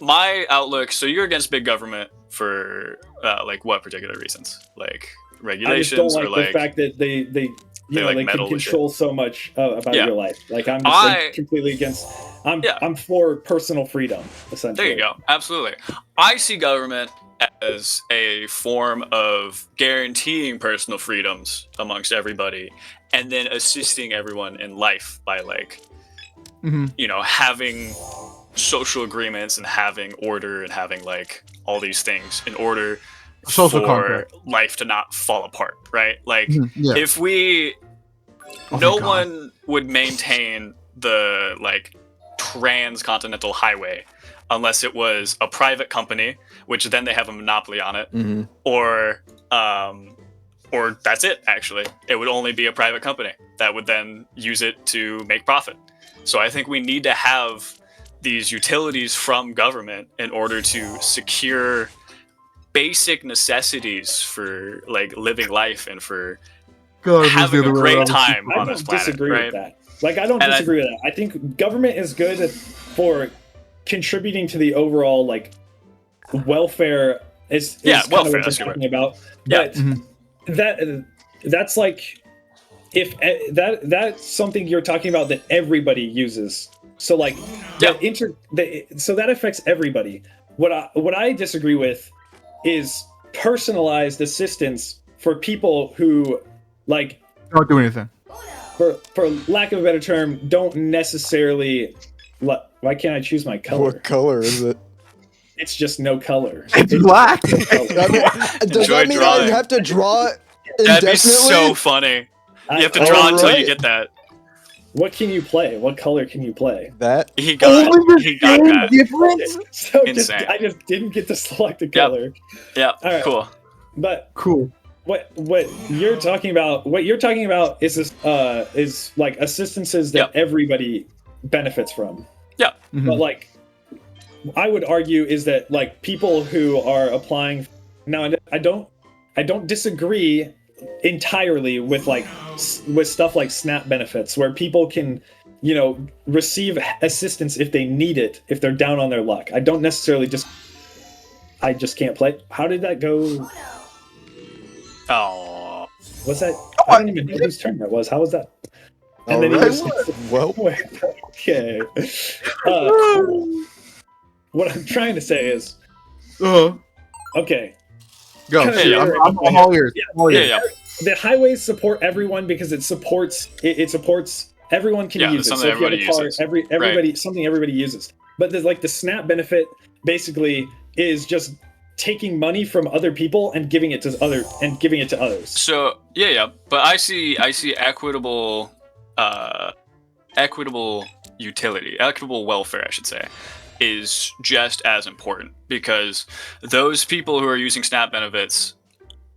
my outlook. So you're against big government for like what particular reasons? Like I just regulations don't or like like the fact that they they, you know like, they can meddle with shit. control so much about Yeah. your life. Like I'm just like, completely against. I'm for personal freedom, essentially. There you go. Absolutely. I see government as a form of guaranteeing personal freedoms amongst everybody and then assisting everyone in life by like Mhm. you know, having social agreements and having order and having like all these things in order Social for contract. life to not fall apart, right? Like Mhm, yeah. if we Oh my no God. one would maintain the like transcontinental highway unless it was a private company, which then they have a monopoly on it, Mm-hmm. or that's it. Actually, it would only be a private company that would then use it to make profit. So I think we need to have these utilities from government in order to secure basic necessities for like living life and for God, it was having the a other way great around. time I on don't this planet, disagree right? with that. Like I don't And disagree with that. I think government is good for contributing to the overall like welfare. Is Yeah, kind welfare, of what that's you're good talking about. Yeah. But Mhm. that's like if that's something you're talking about that everybody uses. So like Yeah. so that affects everybody. What I disagree with is personalized assistance for people who like Don't do anything. for lack of a better term don't necessarily why can't I choose my color? What color is it? It's just no color. It's black. no color. I mean, does Enjoy that mean drawing. I have to draw it That'd be indefinitely? so funny. You have to I- draw Alright. until you get that. What can you play? What color can you play? That? He got that. difference. So Insane. I just didn't get to select a color. Yeah, Alright. cool. But Cool. what you're talking about is this is like assistances that Yep. everybody benefits from. Yeah. Mhm. But like I would argue is that like people who are applying now I don't disagree entirely with with stuff like SNAP benefits, where people can, receive assistance if they need it, if they're down on their luck. I don't necessarily I just can't play. How did that go? Oh, Was that? I don't even know whose turn that was. How was that? And then he was well, okay. What I'm trying to say is, okay. Go. Kinda Yeah, share I'm it. all ears. yeah. The highways support everyone because it supports everyone can Yeah, use it. So something if you have a everybody car, uses. everybody something everybody uses. But there's the SNAP benefit basically is just taking money from other people and giving it to others. So yeah, but I see equitable utility, equitable welfare, I should say, is just as important, because those people who are using SNAP benefits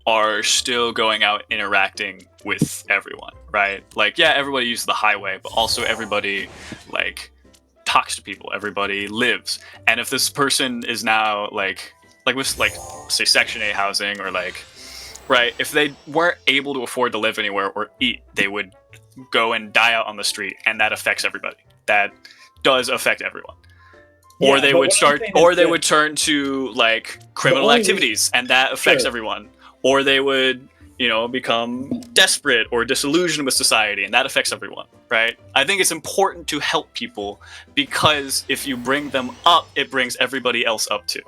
are still going out interacting with everyone, right? Everybody uses the highway, but also everybody talks to people, everybody lives. And if this person is now with say Section 8 housing, or if they weren't able to afford to live anywhere or eat, they would go and die out on the street, and that affects everybody. That does affect everyone. Or they would would turn to criminal activities, and that affects everyone. Or they would, become desperate or disillusioned with society, and that affects everyone, right? I think it's important to help people, because if you bring them up, it brings everybody else up too.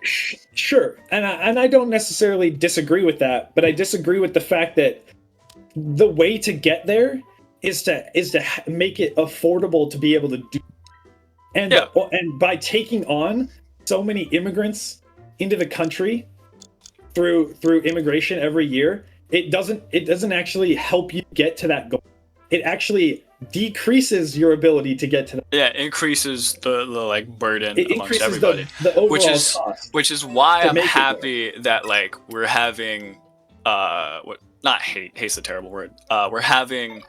Sure, and I don't necessarily disagree with that, but I disagree with the fact that the way to get there is to make it affordable to be able to do. And by taking on so many immigrants into the country through immigration every year, it doesn't actually help you get to that goal. It actually decreases your ability to get to that. Yeah, increases the burden It amongst increases everybody. the overall cost. Which is why I'm make it happy that we're having not hate's a terrible word. We're having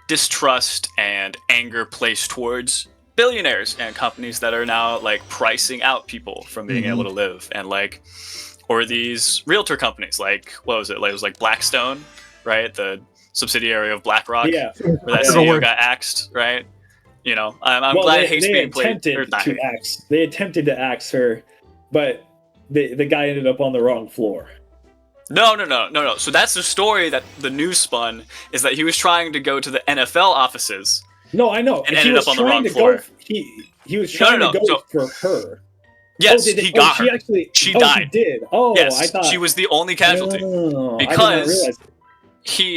distrust and anger placed towards billionaires and companies that are now pricing out people from being able to live, and or these realtor companies, what was it? It was Blackstone, right? The subsidiary of BlackRock, Yeah, where that CEO got axed, right? I'm glad hate's being played. They attempted to axe her, but the guy ended up on the wrong floor. No. So that's the story that the news spun, is that he was trying to go to the NFL offices. No, I know. And ended up on the wrong floor. He was trying to go for her. Yes, he got her. She died. He did. Oh, yes, I thought she was the only casualty. Because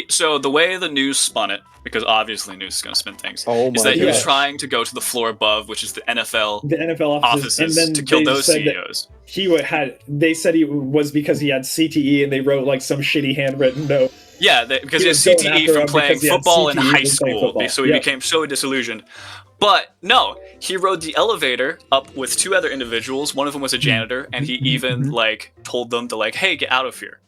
so the way the news spun it, because obviously news is going to spin things, is that he was trying to go to the floor above, which is the NFL offices, and then to kill those CEOs. They said he was because he had CTE, and they wrote some shitty handwritten note. Yeah, because he had CTE from playing football in high school, so he became so disillusioned. But no, he rode the elevator up with two other individuals. One of them was a janitor, and he even told them to hey, get out of here.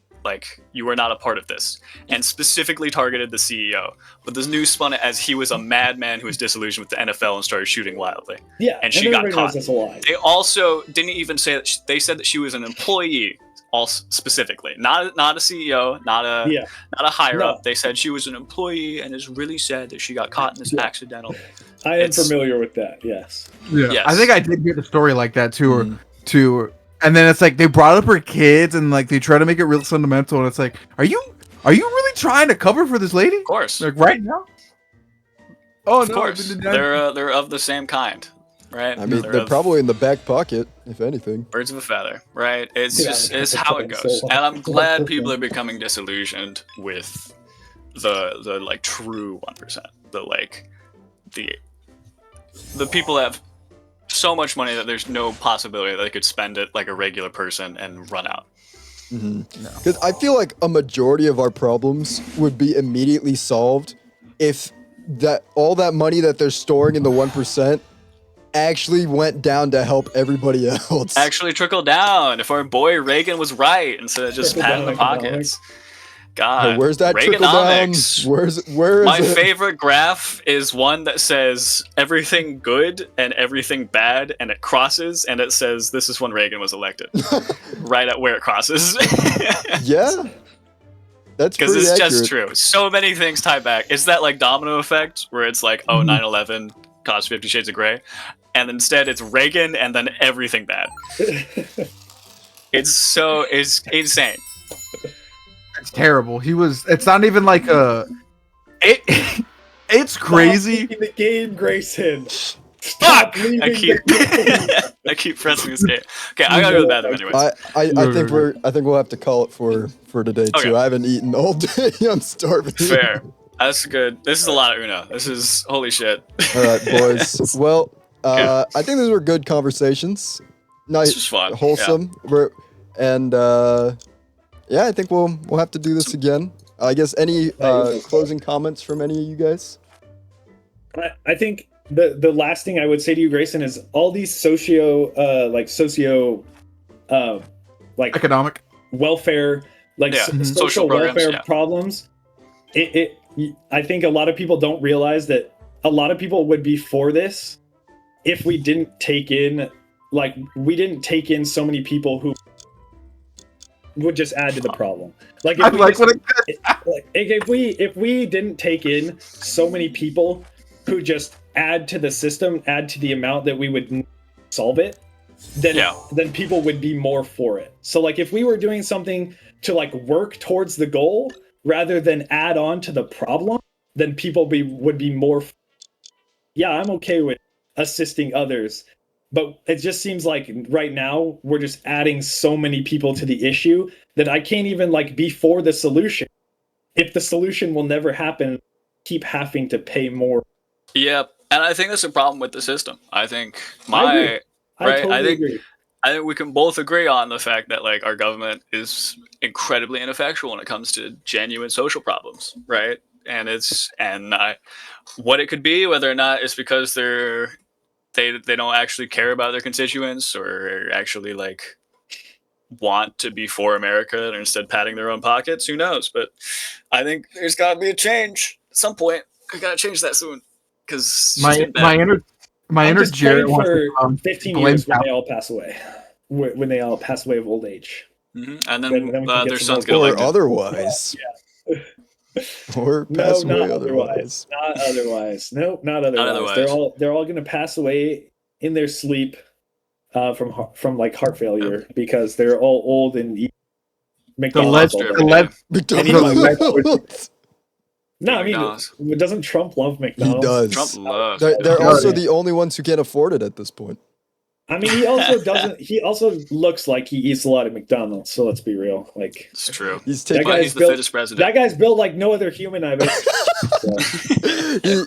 You are not a part of this, and specifically targeted the CEO. But the news spun it as he was a madman who was disillusioned with the NFL and started shooting wildly. Yeah, and she got caught. That's a lie. They also didn't even say that. They said that she was an employee, also specifically, not a CEO, not a higher up. They said she was an employee, and it's really sad that she got caught in this accidental. I am familiar with that. Yes. Yeah. Yes. I think I did get a story like that too. And then it's they brought up her kids, and they try to make it real sentimental, and it's are you really trying to cover for this lady? Of course. Right now? Oh, of course. They're of the same kind, right? I mean, they're probably in the back pocket, if anything. Birds of a feather, right? It's how it goes. And I'm glad people are becoming disillusioned with the true 1%. The people that have so much money that there's no possibility that they could spend it like a regular person and run out. Because I feel like a majority of our problems would be immediately solved if all that money that they're storing in the 1% actually went down to help everybody else. Actually trickled down. If our boy Reagan was right instead of just patting the pockets. God, Where's that trickle down? Reaganomics. Where is My it? favorite graph is one that says everything good and everything bad, and it crosses, and it says this is when Reagan was elected. Right at where it crosses. Yeah, that's Because pretty it's accurate. just true. So many things tie back. It's that like domino effect where it's like, oh, 9/11 caused 50 Shades of Grey, and instead it's Reagan and then everything bad. It's insane. It's terrible. It's not even like a. It's crazy. Stop leaving the game, Grayson. Stop leaving the game. I keep pressing escape. Okay, I gotta go to the bathroom anyways. I think we'll have to call it for today too. Okay. I haven't eaten all day. I'm starving. Fair. That's good. This is a lot of Uno. This is holy shit. All right, boys. Well, I think these were good conversations. Nice, This was fun. wholesome. Yeah, I think we'll have to do this again. I guess any closing comments from any of you guys? I think the last thing I would say to you, Grayson, is all these socio Economic. welfare, like social Social programs, welfare problems. I think a lot of people don't realize that a lot of people would be for this if we didn't take in so many people who would just add to the problem. Like if we didn't take in so many people who just add to the system, add to the amount that we would solve it, then people would be more for it. So like if we were doing something to like work towards the goal rather than add on to the problem, then people would be more. Yeah, I'm okay with assisting others, but it just seems like right now we're just adding so many people to the issue that I can't even like be for the solution. If the solution will never happen, keep having to pay more. Yep. And I think that's a problem with the system. I think I totally agree. I think we can both agree on the fact that like our government is incredibly ineffectual when it comes to genuine social problems, right? And what it could be, whether or not it's because they don't actually care about their constituents or actually like want to be for America and are instead patting their own pockets. Who knows? But I think there's got to be a change at some point. We got to change that soon because My inner Jared wants for to 15 years when they all pass away. When they all pass away of old age. Mm-hmm. And then we can get their some sons get more- Or elected. otherwise. Or pass away otherwise. Not otherwise. Nope, not otherwise. They're all going to pass away in their sleep from like heart failure because they're all old and eat McDonald's. No, I mean, doesn't Trump love McDonald's? He does. Trump loves. They're also the only ones who can't afford it at this point. I mean, he also doesn't. He also looks like he eats a lot of McDonald's. So let's be real. Like, It's true. He's That taking guy's He's the built- fittest president. that guy's built like no other human I've ever.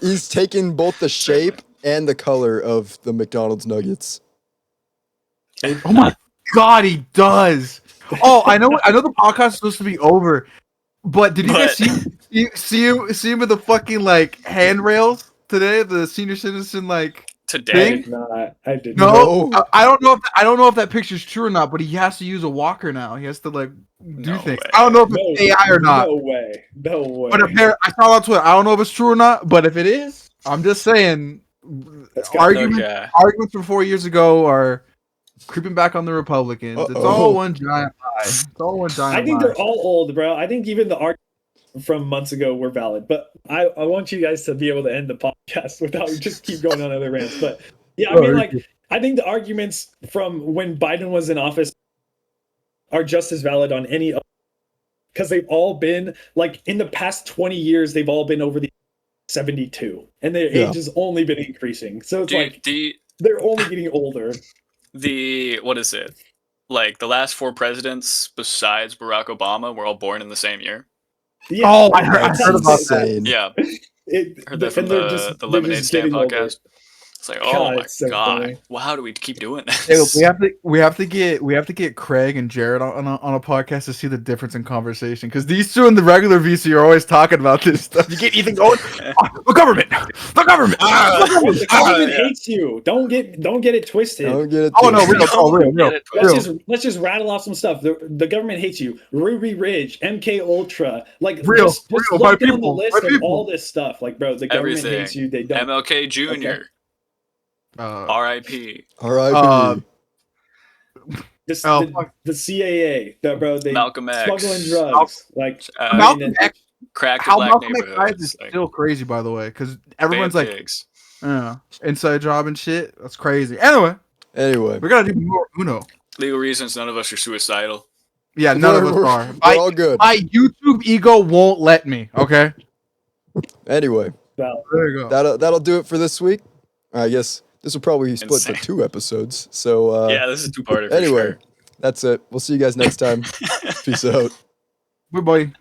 he's taking both the shape and the color of the McDonald's nuggets. Oh my god, he does. Oh, I know the podcast is supposed to be over, but did you guys see him with the fucking like handrails today? The senior citizen like Today. thing? No, I didn't. No, No. I don't know if that picture's true or not, but he has to use a walker now. He has to like do No things. way. I don't know if it's AI or not. No way. No way. But I saw it on Twitter. I don't know if it's true or not, but if it is, I'm just saying arguments from 4 years ago are creeping back on the Republicans. It's all one giant lie. It's all one giant I think lie. they're all old, bro. I think even the arguments from months ago were valid. But I want you guys to be able to end the podcast without just keep going on other rants. But yeah, I mean, like, I think the arguments from when Biden was in office are just as valid on any other, because they've all been like in the past 20 years, they've all been over the 72, and their age has only been increasing. So it's they're only getting older. What is it? Like the last 4 presidents besides Barack Obama were all born in the same year. Yeah. Oh, I heard about that. Insane. Yeah, heard that from they're the just Lemonade Stand getting older. podcast. It's like, God, oh my it's so god. funny. Well, how do we keep doing Hey, this? we have to get Craig and Jared on a podcast to see the difference in conversation, because these two in the regular VC are always talking about this stuff. You get Ethan going, "Oh, the government. The government Yeah. hates you. Don't get it twisted. Don't get it. Oh no, twisted. real. Let's just rattle off some stuff. The government hates you. Ruby Ridge, MK Ultra, like Real, just real, look my down the people, list my of people. all this stuff. Like, bro, the government Everything. hates you. They don't. MLK Jr. R.I.P. R.I.P. This, Oh, the, fuck. the CAA, bro, they Malcolm X. smuggling drugs. Like, Malcolm X, Crack to how black Malcolm X neighborhoods. died is Like, still crazy, by the way, because everyone's bad like, pigs. inside job and shit. That's crazy. Anyway, we gotta do more Uno. Legal reasons, none of us are suicidal. Yeah, none of us We're are. all good. My YouTube ego won't let me. Okay. Anyway, well, There you go. that'll do it for this week. I guess this will probably be split Insane. for 2 episodes. So Yeah, this is two-parter for anyway, sure. that's it. We'll see you guys next time. Peace out. Goodbye.